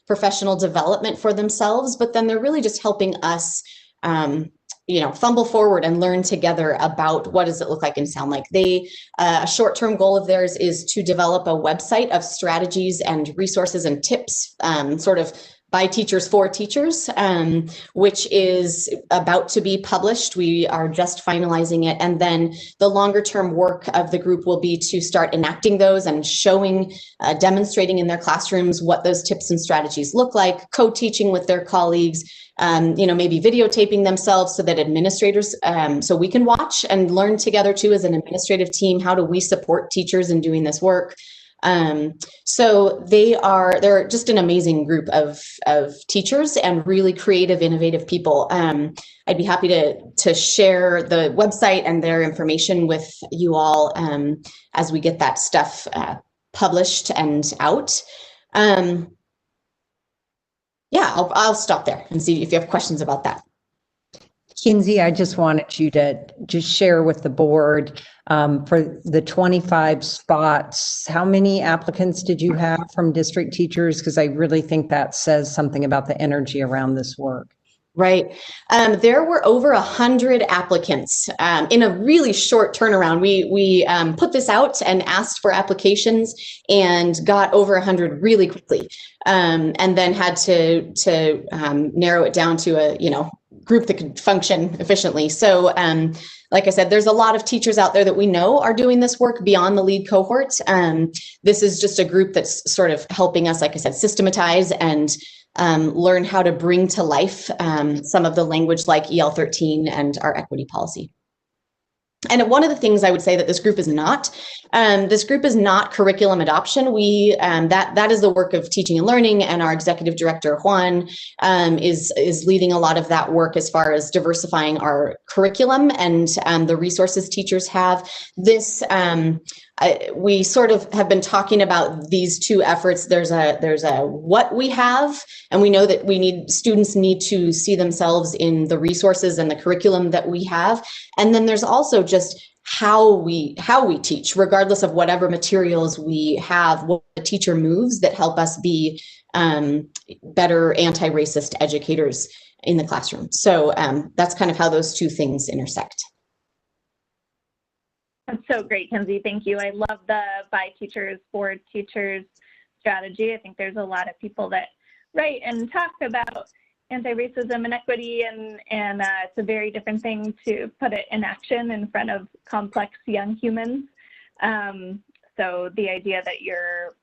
professional development for themselves, but then they're really just helping us fumble forward and learn together about what does it look like and sound like. A short-term goal of theirs is to develop a website of strategies and resources and tips, sort of by teachers for teachers, which is about to be published. We are just finalizing it. And then the longer term work of the group will be to start enacting those and showing, demonstrating in their classrooms what those tips and strategies look like, co-teaching with their colleagues, maybe videotaping themselves so that administrators, so we can watch and learn together too as an administrative team, how do we support teachers in doing this work? So they're just an amazing group of teachers and really creative, innovative people. I'd be happy to share the website and their information with you all as we get that stuff published and out. I'll stop there and see if you have questions about that. Kinsey, I just wanted you to just share with the board for the 25 spots, how many applicants did you have from district teachers? Because I really think that says something about the energy around this work. Right. There were over 100 applicants in a really short turnaround. We put this out and asked for applications and got over 100 really quickly, and then had to narrow it down to a group that could function efficiently. So like I said, there's a lot of teachers out there that we know are doing this work beyond the lead cohort. This is just a group that's sort of helping us, like I said, systematize and learn how to bring to life some of the language like EL13 and our equity policy. And one of the things I would say that this group is not curriculum adoption. We that is the work of teaching and learning, and our executive director Juan is leading a lot of that work as far as diversifying our curriculum and the resources teachers have. This we sort of have been talking about these two efforts. There's a what we have, and we know that students need to see themselves in the resources and the curriculum that we have. And then there's also just how we teach, regardless of whatever materials we have, what the teacher moves that help us be better anti-racist educators in the classroom. So that's kind of how those two things intersect. That's so great, Kinsey. Thank you. I love the by teachers for teachers strategy. I think there's a lot of people that write and talk about anti-racism and equity, and it's a very different thing to put it in action in front of complex young humans. So the idea that you're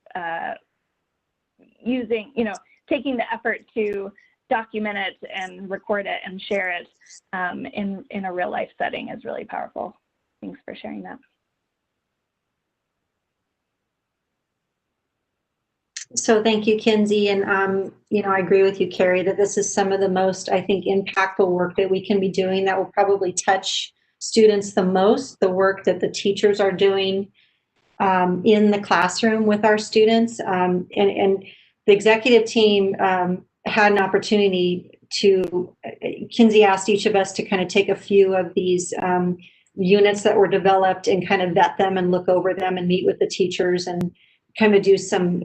taking the effort to document it and record it and share it in a real life setting is really powerful. Thanks for sharing that. So thank you, Kinsey. And, I agree with you, Carrie, that this is some of the most, I think, impactful work that we can be doing that will probably touch students the most, the work that the teachers are doing in the classroom with our students. And the executive team had an opportunity to, Kinsey asked each of us to kind of take a few of these units that were developed and kind of vet them and look over them and meet with the teachers and kind of do some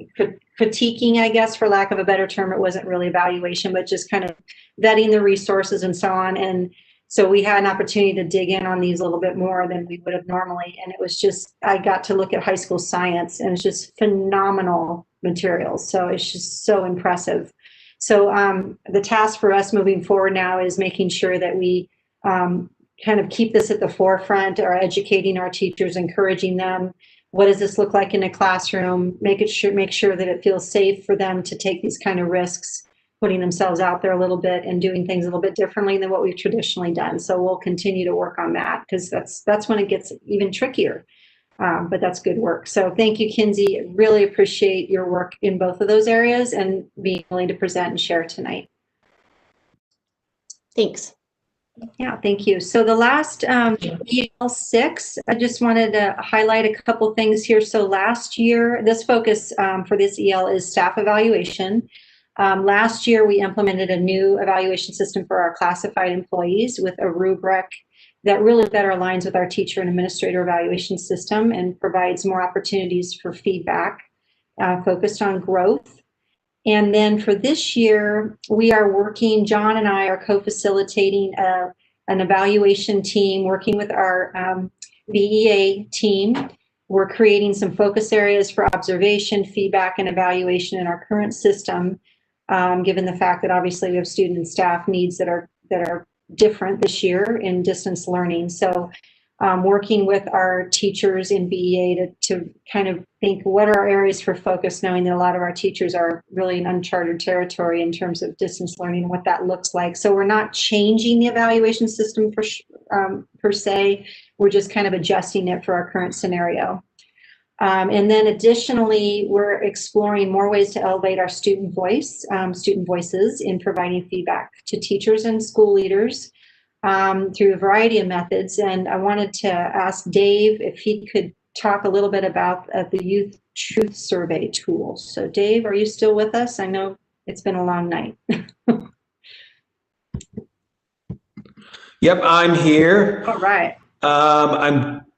critiquing, I guess, for lack of a better term. It wasn't really evaluation, but just kind of vetting the resources and so on. And so we had an opportunity to dig in on these a little bit more than we would have normally. And it was just, I got to look at high school science, and it's just phenomenal materials. So it's just so impressive. So the task for us moving forward now is making sure that we kind of keep this at the forefront, or educating our teachers, encouraging them, what does this look like in a classroom, make sure that it feels safe for them to take these kind of risks, putting themselves out there a little bit and doing things a little bit differently than what we've traditionally done. So we'll continue to work on that, because that's when it gets even trickier. But that's good work. So thank you, Kinsey. Really appreciate your work in both of those areas and being willing to present and share tonight. Thanks. Yeah, thank you. So the last EL6, I just wanted to highlight a couple things here. So last year, this focus for this EL is staff evaluation. Last year, we implemented a new evaluation system for our classified employees with a rubric that really better aligns with our teacher and administrator evaluation system and provides more opportunities for feedback focused on growth. And then for this year, we are working, John and I are co-facilitating an evaluation team, working with our BEA team. We're creating some focus areas for observation, feedback, and evaluation in our current system, given the fact that obviously we have student and staff needs that are different this year in distance learning. So working with our teachers in BEA to kind of think what are our areas for focus, knowing that a lot of our teachers are really in uncharted territory in terms of distance learning and what that looks like. So we're not changing the evaluation system per se, we're just kind of adjusting it for our current scenario. And then additionally, we're exploring more ways to elevate our student voices in providing feedback to teachers and school leaders through a variety of methods. And I wanted to ask Dave if he could talk a little bit about the Youth Truth Survey tool. So Dave, are you still with us? I know it's been a long night. Yep, I'm here. All right.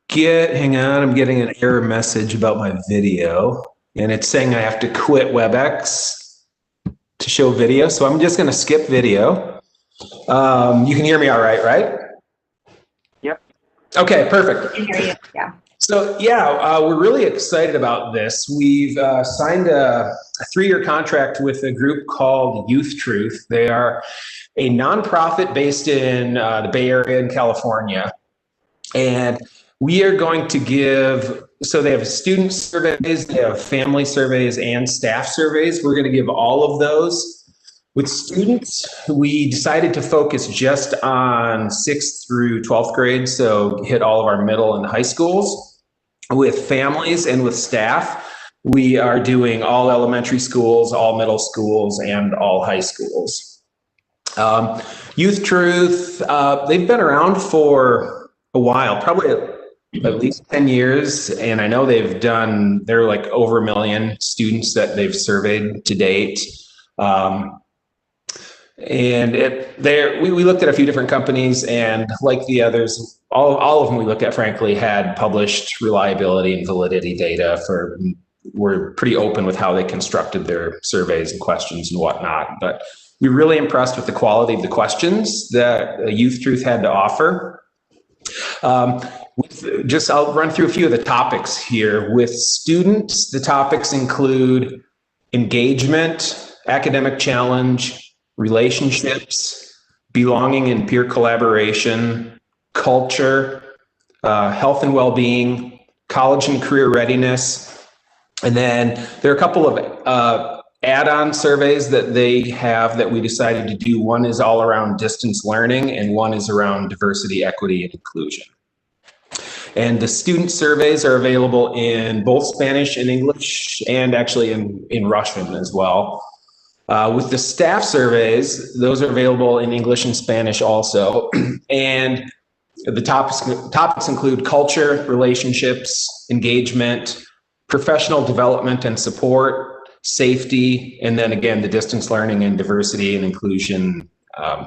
Hang on, I'm getting an error message about my video, and it's saying I have to quit WebEx to show video. So I'm just going to skip video. You can hear me all right, right? Yep. Okay, perfect. I can hear you. Yeah. So yeah, we're really excited about this. We've signed a 3-year contract with a group called Youth Truth. They are a nonprofit based in the Bay Area in California. And we are going to give, so they have student surveys, they have family surveys and staff surveys. We're going to give all of those. With students, we decided to focus just on 6th through 12th grade, so hit all of our middle and high schools. With families and with staff, we are doing all elementary schools, all middle schools, and all high schools. Youth Truth, they've been around for a while, probably at least 10 years. And I know they're like over 1 million students that they've surveyed to date. And we looked at a few different companies, and like the others, all of them we looked at, frankly, had published reliability and validity data were pretty open with how they constructed their surveys and questions and whatnot. But we were really impressed with the quality of the questions that Youth Truth had to offer. I'll run through a few of the topics here. With students, the topics include engagement, academic challenge, relationships, belonging and peer collaboration, culture, health and well-being, college and career readiness. And then there are a couple of add-on surveys that they have that we decided to do. One is all around distance learning, and one is around diversity, equity, and inclusion. And the student surveys are available in both Spanish and English, and actually in Russian as well. With the staff surveys, those are available in English and Spanish also. And the topics include culture, relationships, engagement, professional development and support, safety, and then again, the distance learning and diversity and inclusion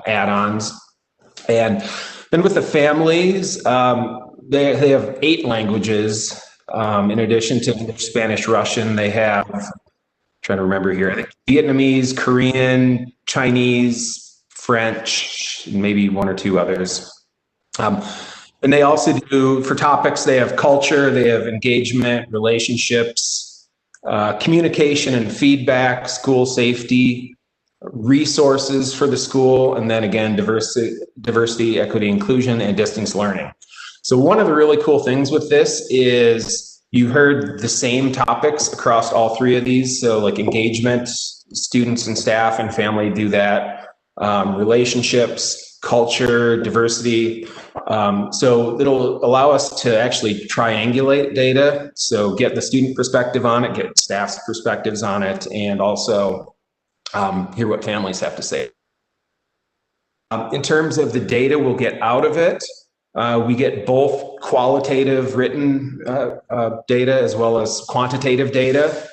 add-ons. And then with the families, they have 8 languages. In addition to English, Spanish, Russian, they have, trying to remember here, I think Vietnamese, Korean, Chinese, French, and maybe 1 or 2 others. And they also do, for topics, they have culture, they have engagement, relationships, communication and feedback, school safety, resources for the school, and then again, diversity, equity, inclusion, and distance learning. So one of the really cool things with this is You heard the same topics across all three of these. So like engagement, students and staff and family do that. Relationships, culture, diversity. So it'll allow us to actually triangulate data. So get the student perspective on it, get staff's perspectives on it, and also hear what families have to say. In terms of the data we'll get out of it, we get both qualitative written data as well as quantitative data.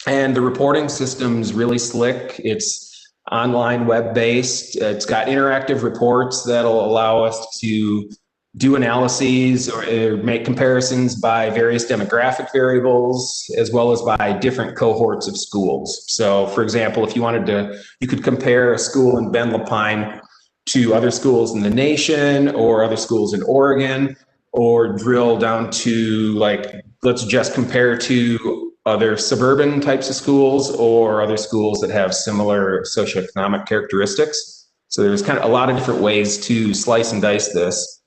And the reporting system's really slick. It's online, web-based. It's got interactive reports that'll allow us to do analyses or make comparisons by various demographic variables, as well as by different cohorts of schools. So for example, if you wanted to, you could compare a school in Ben Lapine to other schools in the nation or other schools in Oregon, or drill down to like, let's just compare to other suburban types of schools or other schools that have similar socioeconomic characteristics. So there's kind of a lot of different ways to slice and dice this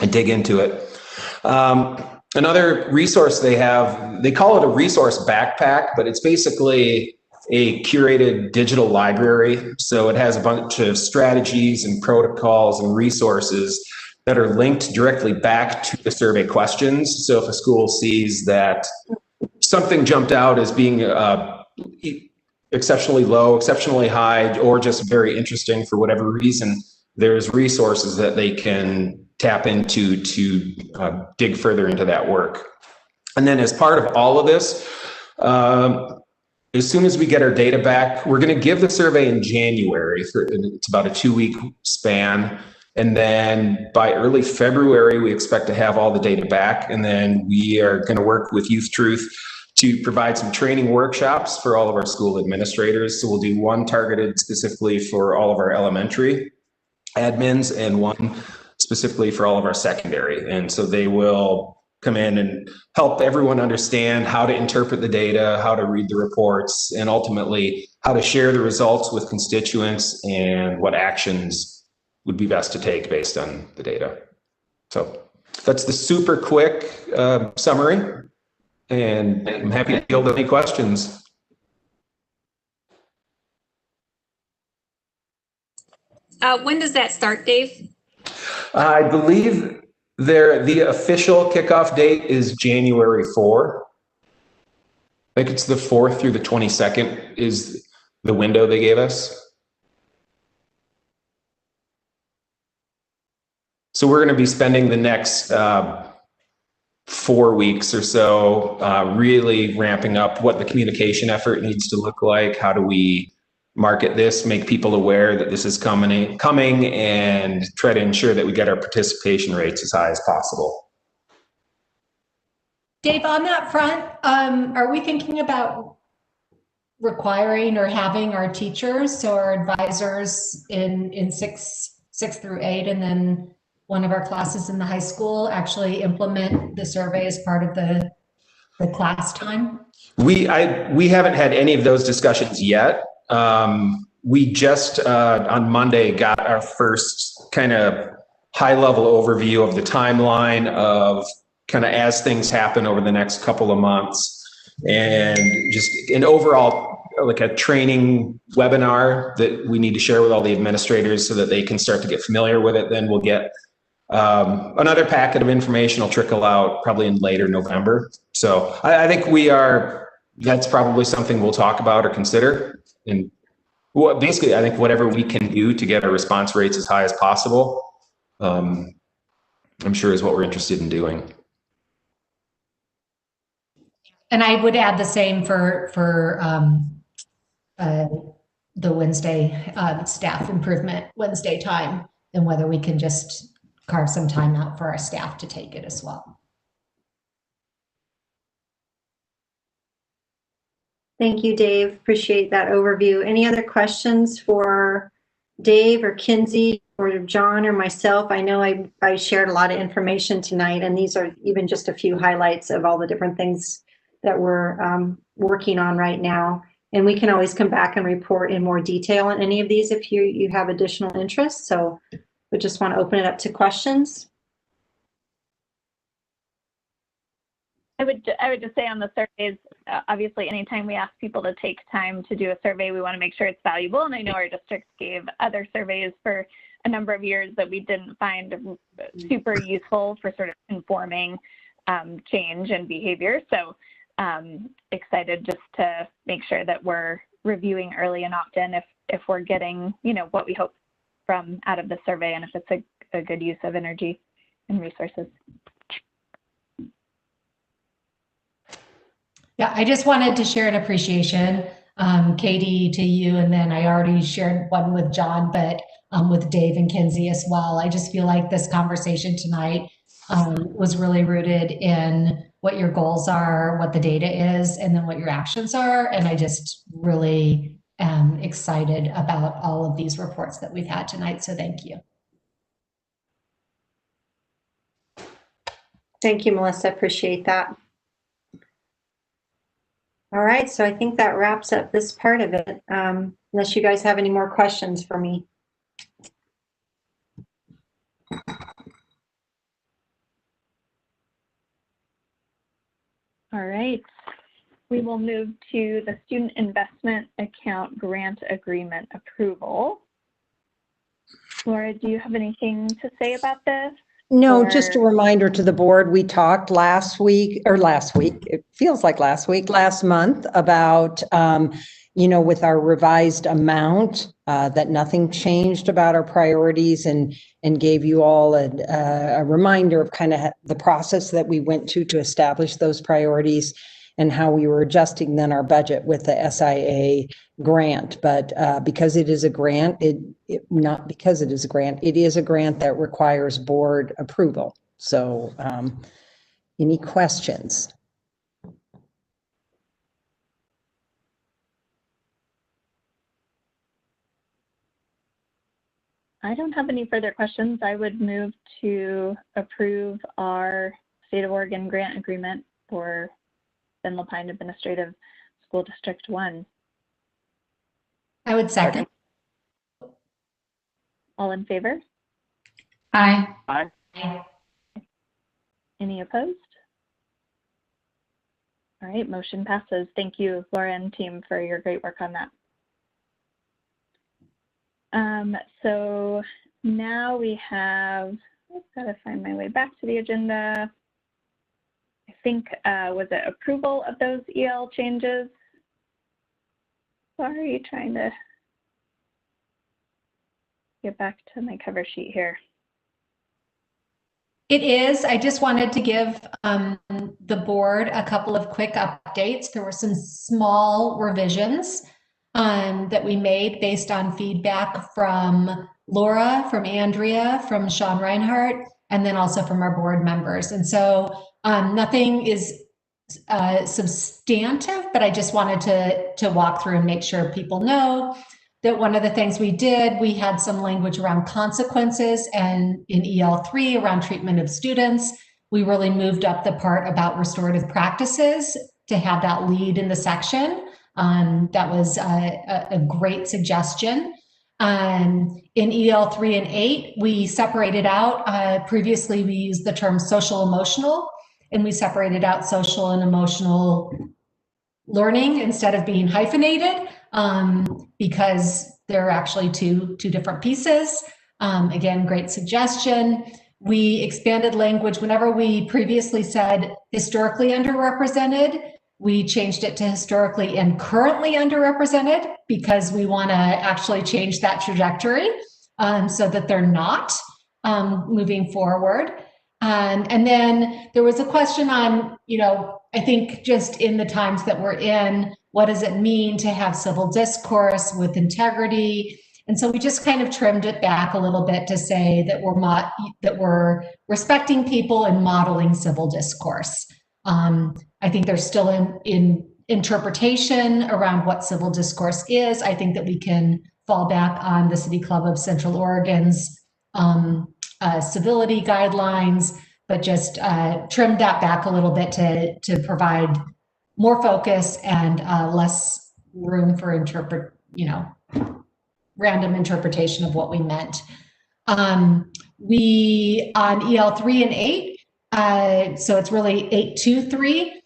and dig into it. Another resource they have, they call it a resource backpack, but it's basically a curated digital library. So it has a bunch of strategies and protocols and resources that are linked directly back to the survey questions. So if a school sees that something jumped out as being exceptionally low, exceptionally high, or just very interesting for whatever reason, there's resources that they can tap into to dig further into that work. And then as part of all of this, as soon as we get our data back, we're going to give the survey in January. It's about a 2-week span. And then by early February, we expect to have all the data back. And then we are going to work with Youth Truth to provide some training workshops for all of our school administrators. So we'll do one targeted specifically for all of our elementary admins and one specifically for all of our secondary. And so they will come in and help everyone understand how to interpret the data, how to read the reports, and ultimately how to share the results with constituents and what actions would be best to take based on the data. So that's the super quick summary, and I'm happy to field any questions. When does that start, Dave? I believe the official kickoff date is January 4. I think it's the 4th through the 22nd is the window they gave us. So we're going to be spending the next 4 weeks or so really ramping up what the communication effort needs to look like. How do we market this, make people aware that this is coming, and try to ensure that we get our participation rates as high as possible. Dave, on that front, are we thinking about requiring or having our teachers or advisors in 6 through 8, and then one of our classes in the high school actually implement the survey as part of the class time? We haven't had any of those discussions yet. We just on Monday got our first kind of high-level overview of the timeline of kind of as things happen over the next couple of months, and just an overall like a training webinar that we need to share with all the administrators so that they can start to get familiar with it. Then we'll get another packet of information will trickle out probably in later November. So I think that's probably something we'll talk about or consider. And basically, I think whatever we can do to get our response rates as high as possible, I'm sure is what we're interested in doing. And I would add the same for the Wednesday staff improvement Wednesday time, and whether we can just carve some time out for our staff to take it as well. Thank you, Dave. Appreciate that overview. Any other questions for Dave or Kinsey or John or myself? I know I shared a lot of information tonight, and these are even just a few highlights of all the different things that we're working on right now. And we can always come back and report in more detail on any of these if you have additional interest. So we just want to open it up to questions. I would just say on the surveys, obviously, anytime we ask people to take time to do a survey, we want to make sure it's valuable. And I know our districts gave other surveys for a number of years that we didn't find super useful for sort of informing change and behavior. So excited just to make sure that we're reviewing early and often if we're getting, you know, what we hope from out of the survey and if it's a good use of energy and resources. Yeah, I just wanted to share an appreciation, Katie, to you, and then I already shared one with John, but with Dave and Kinsey as well. I just feel like this conversation tonight was really rooted in what your goals are, what the data is, and then what your actions are. And I just really am excited about all of these reports that we've had tonight. So thank you. Thank you, Melissa. Appreciate that. All right, so I think that wraps up this part of it, unless you guys have any more questions for me. All right, we will move to the student investment account grant agreement approval. Laura, do you have anything to say about this? No, just a reminder to the board, we talked last week, it feels like last month about, you know, with our revised amount, that nothing changed about our priorities and gave you all a reminder of kind of the process that we went to establish those priorities and how we were adjusting then our budget with the SIA grant. But because it is a grant, not because it is a grant, it is a grant that requires board approval. So any questions? I don't have any further questions. I would move to approve our State of Oregon grant agreement for Ben Pine Administrative School District 1. I would second. All in favor? Aye. Aye. Any opposed? All right, motion passes. Thank you, Laura and team, for your great work on that. So now we have, I've got to find my way back to the agenda. I think, was it approval of those EL changes? Sorry, trying to get back to my cover sheet here. It is. I just wanted to give the board a couple of quick updates. There were some small revisions that we made based on feedback from Laura, from Andrea, from Sean Reinhardt, and then also from our board members. And so nothing is substantive, but I just wanted to walk through and make sure people know that one of the things we did, we had some language around consequences, and in EL3 around treatment of students, we really moved up the part about restorative practices to have that lead in the section. That was a great suggestion. In EL3 and 8, we separated out, previously we used the term social emotional, and we separated out social and emotional learning instead of being hyphenated, because they're actually two different pieces. Again, great suggestion. We expanded language. Whenever we previously said historically underrepresented, we changed it to historically and currently underrepresented, because we want to actually change that trajectory so that they're not moving forward. And then there was a question on, you know, I think just in the times that we're in, what does it mean to have civil discourse with integrity? And so we just kind of trimmed it back a little bit to say that we're respecting people and modeling civil discourse. I think there's still in interpretation around what civil discourse is. I think that we can fall back on the City Club of Central Oregon's civility guidelines, but just trimmed that back a little bit to provide more focus and less room for random interpretation of what we meant. We on EL3 and 8, so it's really 823.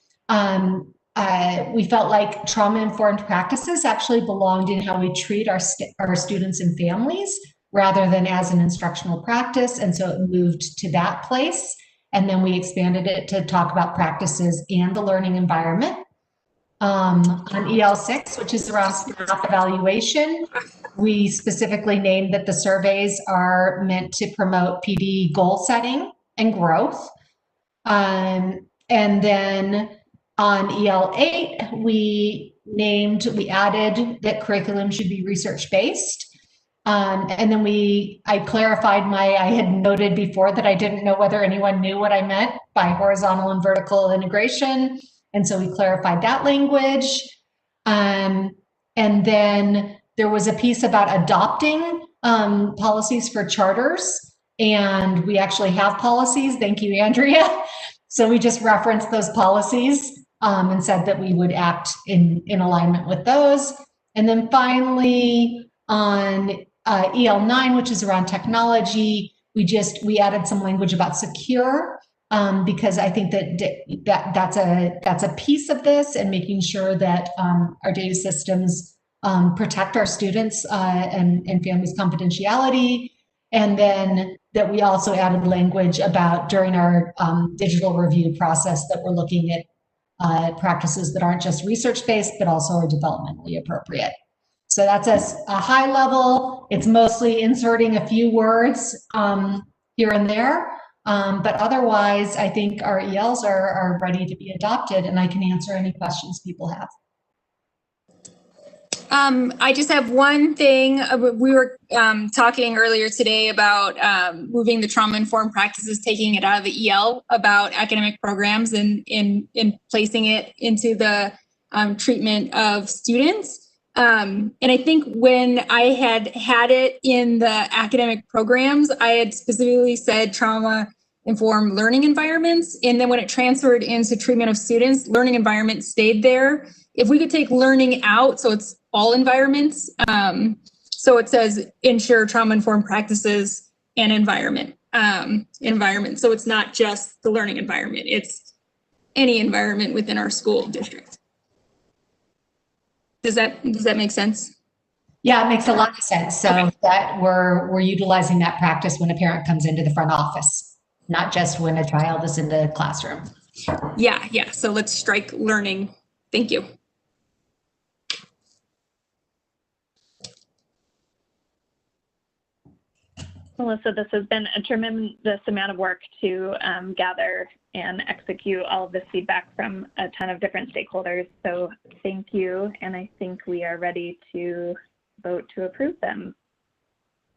We felt like trauma-informed practices actually belonged in how we treat our students and families rather than as an instructional practice. And so it moved to that place. And then we expanded it to talk about practices and the learning environment. On EL6, which is around staff evaluation, we specifically named that the surveys are meant to promote PD goal setting and growth. And then on EL8, we added that curriculum should be research-based. And then I clarified I had noted before that I didn't know whether anyone knew what I meant by horizontal and vertical integration. And so we clarified that language. And then there was a piece about adopting policies for charters. And we actually have policies. Thank you, Andrea. So we just referenced those policies and said that we would act in alignment with those. And then finally, on EL9, which is around technology, we added some language about secure. Because I think that's a piece of this, and making sure that our data systems protect our students and families' confidentiality. And then that we also added language about during our digital review process that we're looking at practices that aren't just research-based, but also are developmentally appropriate. So that's a high level. It's mostly inserting a few words here and there. But otherwise, I think our ELs are ready to be adopted, and I can answer any questions people have. I just have one thing. We were talking earlier today about moving the trauma-informed practices, taking it out of the EL about academic programs and placing it into the treatment of students. And I think when I had it in the academic programs, I had specifically said trauma-informed learning environments. And then when it transferred into treatment of students, learning environment stayed there. If we could take learning out, so it's all environments. So it says ensure trauma-informed practices and environment. So it's not just the learning environment, it's any environment within our school district. Does that make sense? Yeah, it makes a lot of sense. So that we're utilizing that practice when a parent comes into the front office, not just when a child is in the classroom. Yeah. So let's strike learning. Thank you. Melissa, this has been a tremendous amount of work to gather and execute all of this feedback from a ton of different stakeholders. So thank you. And I think we are ready to vote to approve them.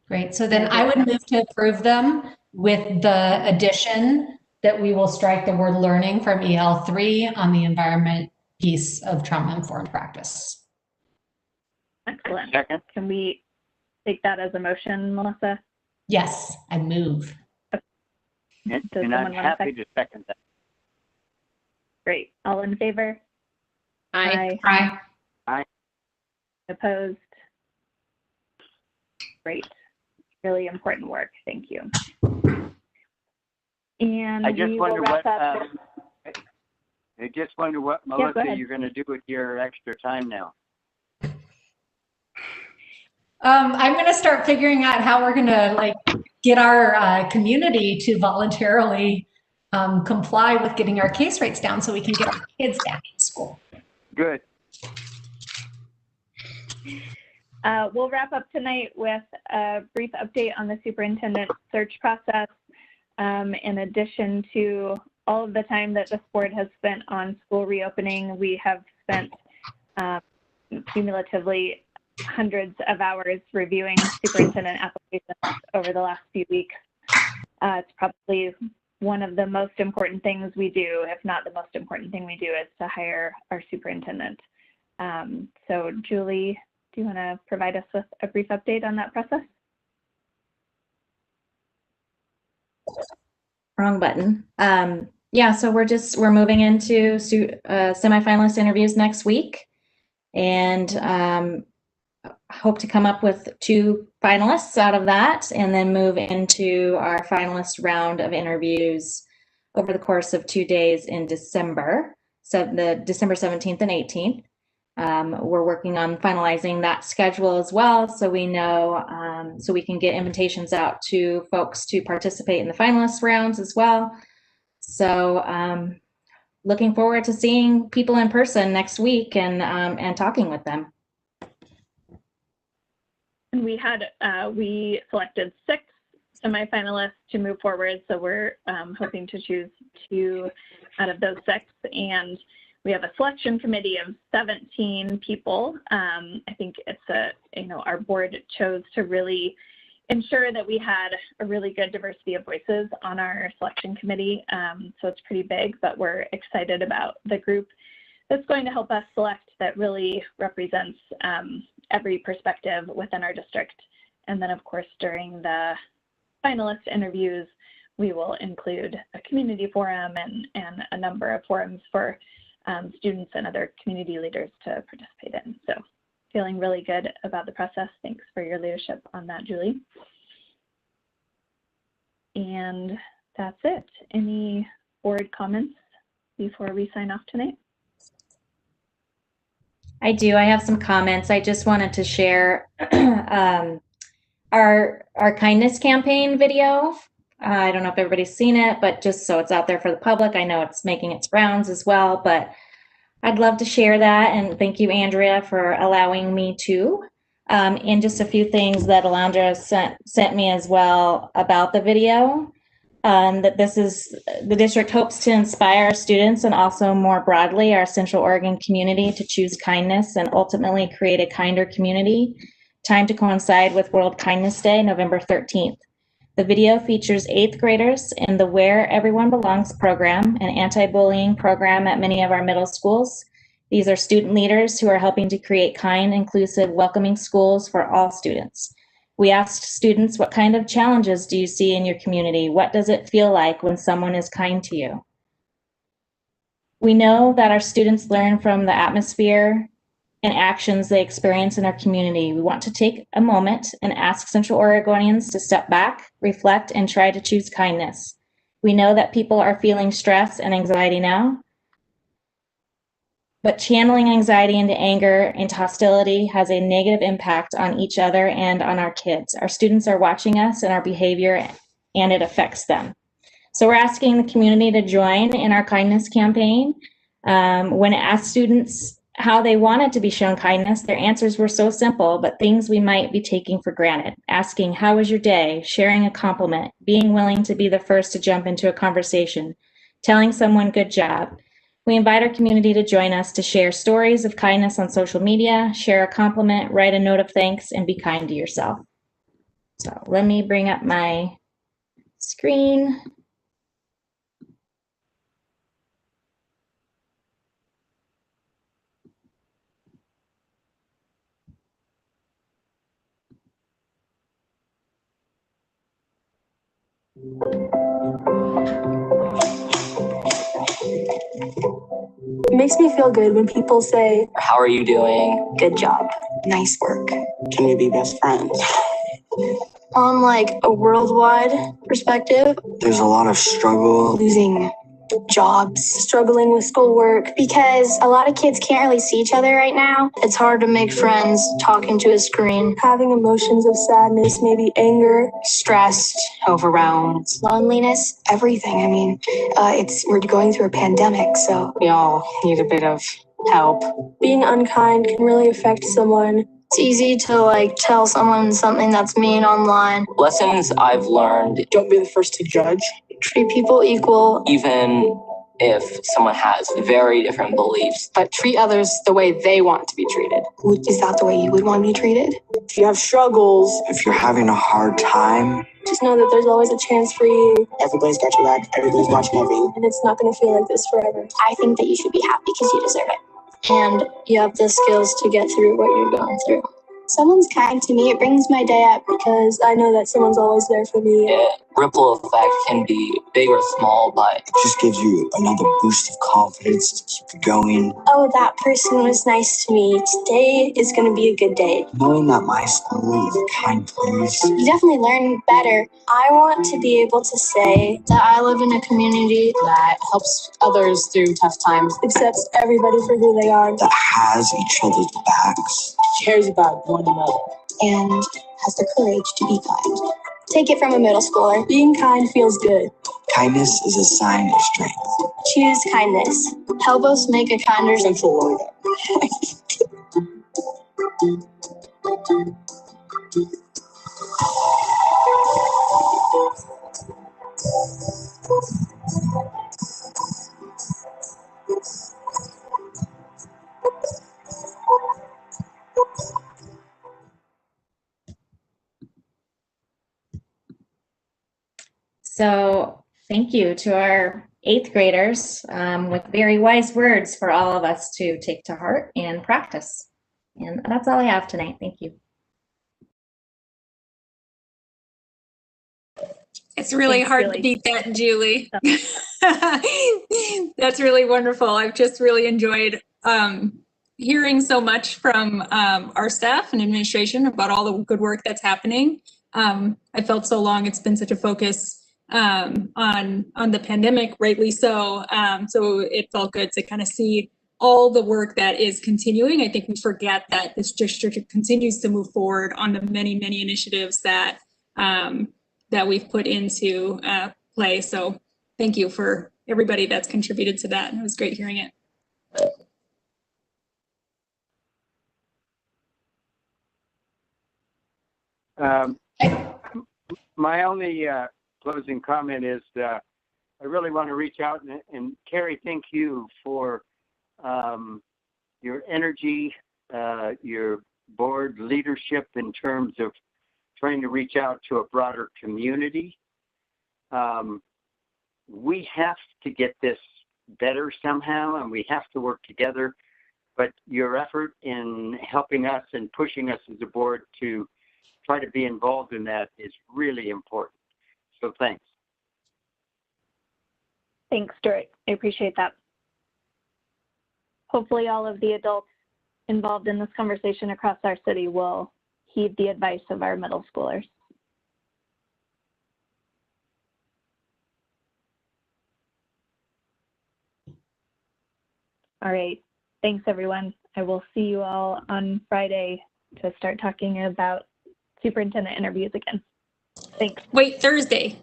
Great. So then I would move to approve them with the addition that we will strike the word learning from EL3 on the environment piece of trauma-informed practice. Excellent. Second. Can we take that as a motion, Melissa? Yes, I move. And I'm happy to second that. Great. All in favor? Aye. Aye. Opposed? Great. Really important work. Thank you. And I just wonder what, up. I just wonder what, Melissa, you're going to do with your extra time now. I'm going to start figuring out how we're going to get our community to voluntarily comply with getting our case rates down so we can get our kids back in school. Good. We'll wrap up tonight with a brief update on the superintendent search process. In addition to all of the time that this board has spent on school reopening, we have spent cumulatively hundreds of hours reviewing superintendent applications over the last few weeks. It's probably one of the most important things we do, if not the most important thing we do, is to hire our superintendent. So Julie, do you want to provide us with a brief update on that process? Wrong button. Yeah, so we're moving into semifinalist interviews next week, and hope to come up with 2 finalists out of that, and then move into our finalist round of interviews over the course of 2 days in December, so the December 17th and 18th. We're working on finalizing that schedule as well, so we know, so we can get invitations out to folks to participate in the finalist rounds as well. So looking forward to seeing people in person next week and talking with them. And we selected 6 semifinalists to move forward, so we're hoping to choose 2 out of those 6, and we have a selection committee of 17 people. I think it's our board chose to really ensure that we had a really good diversity of voices on our selection committee. So it's pretty big, but we're excited about the group that's going to help us select that really represents every perspective within our district. And then of course, during the finalist interviews, we will include a community forum and a number of forums for students and other community leaders to participate in. So feeling really good about the process. Thanks for your leadership on that, Julie. And that's it. Any board comments before we sign off tonight? I do. I have some comments. I just wanted to share our kindness campaign video. I don't know if everybody's seen it, but just so it's out there for the public. I know it's making its rounds as well, but I'd love to share that. And thank you, Andrea, for allowing me to. And just a few things that Alondra sent me as well about the video. That this is, the district hopes to inspire students and also more broadly our Central Oregon community to choose kindness and ultimately create a kinder community. Time to coincide with World Kindness Day, November 13th. The video features 8th graders in the Where Everyone Belongs program, an anti-bullying program at many of our middle schools. These are student leaders who are helping to create kind, inclusive, welcoming schools for all students. We asked students, what kind of challenges do you see in your community? What does it feel like when someone is kind to you? We know that our students learn from the atmosphere and actions they experience in our community. We want to take a moment and ask Central Oregonians to step back, reflect, and try to choose kindness. We know that people are feeling stress and anxiety now, but channeling anxiety into anger, into hostility has a negative impact on each other and on our kids. Our students are watching us and our behavior, and it affects them. So we're asking the community to join in our kindness campaign. When asked students how they wanted to be shown kindness, their answers were so simple, but things we might be taking for granted. Asking, how was your day? Sharing a compliment, being willing to be the first to jump into a conversation, telling someone good job. We invite our community to join us to share stories of kindness on social media, share a compliment, write a note of thanks, and be kind to yourself. So let me bring up my screen. It makes me feel good when people say, how are you doing? Good job. Nice work. Can we be best friends? On like a worldwide perspective, there's a lot of struggle. Losing jobs, struggling with schoolwork, because a lot of kids can't really see each other right now. It's hard to make friends talking to a screen. Having emotions of sadness, maybe anger, stressed, overwhelmed, loneliness, everything. I mean, we're going through a pandemic, so we all need a bit of help. Being unkind can really affect someone. It's easy to tell someone something that's mean online. Lessons I've learned. Don't be the first to judge. Treat people equal. Even if someone has very different beliefs. But treat others the way they want to be treated. Is that the way you would want to be treated? If you have struggles. If you're having a hard time. Just know that there's always a chance for you. Everybody's got your back. Everybody's watching over you. And it's not going to feel like this forever. I think that you should be happy because you deserve it. And you have the skills to get through what you're going through. Someone's kind to me, it brings my day up because I know that someone's always there for me. ripple effect can be big or small, but it just gives you another boost of confidence to keep you going. Oh, that person was nice to me. Today is going to be a good day. Knowing that my school is a kind place. You definitely learn better. I want to be able to say that I live in a community that helps others through tough times, accepts everybody for who they are, that has each other's backs, cares about one another, and has the courage to be kind. Take it from a middle schooler. Being kind feels good. Kindness is a sign of strength. Choose kindness. Help us make a kinder Central Oregon. So thank you to our 8th graders with very wise words for all of us to take to heart and practice. And that's all I have tonight. Thank you. It's really Thanks, hard Julie. to beat that, Julie. That's really wonderful. I've just really enjoyed hearing so much from our staff and administration about all the good work that's happening. I felt so long it's been such a focus on the pandemic, rightly so. So it felt good to kind of see all the work that is continuing. I think we forget that this district continues to move forward on the many, many initiatives that that we've put into play. So thank you for everybody that's contributed to that. It was great hearing it. My only closing comment is I really want to reach out and Carrie, thank you for your energy, your board leadership in terms of trying to reach out to a broader community. We have to get this better somehow, and we have to work together. But your effort in helping us and pushing us as a board to try to be involved in that is really important. So thanks. Thanks, Stewart. I appreciate that. Hopefully all of the adults involved in this conversation across our city will heed the advice of our middle schoolers. All right. Thanks, everyone. I will see you all on Friday to start talking about superintendent interviews again. Thanks. Wait, Thursday,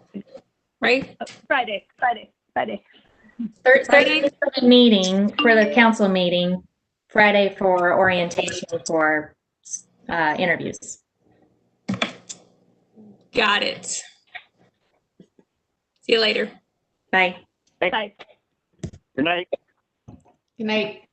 right? Friday. Thursday for the meeting, for the council meeting, Friday for orientation for interviews. Got it. See you later. Bye. Bye. Good night. Good night.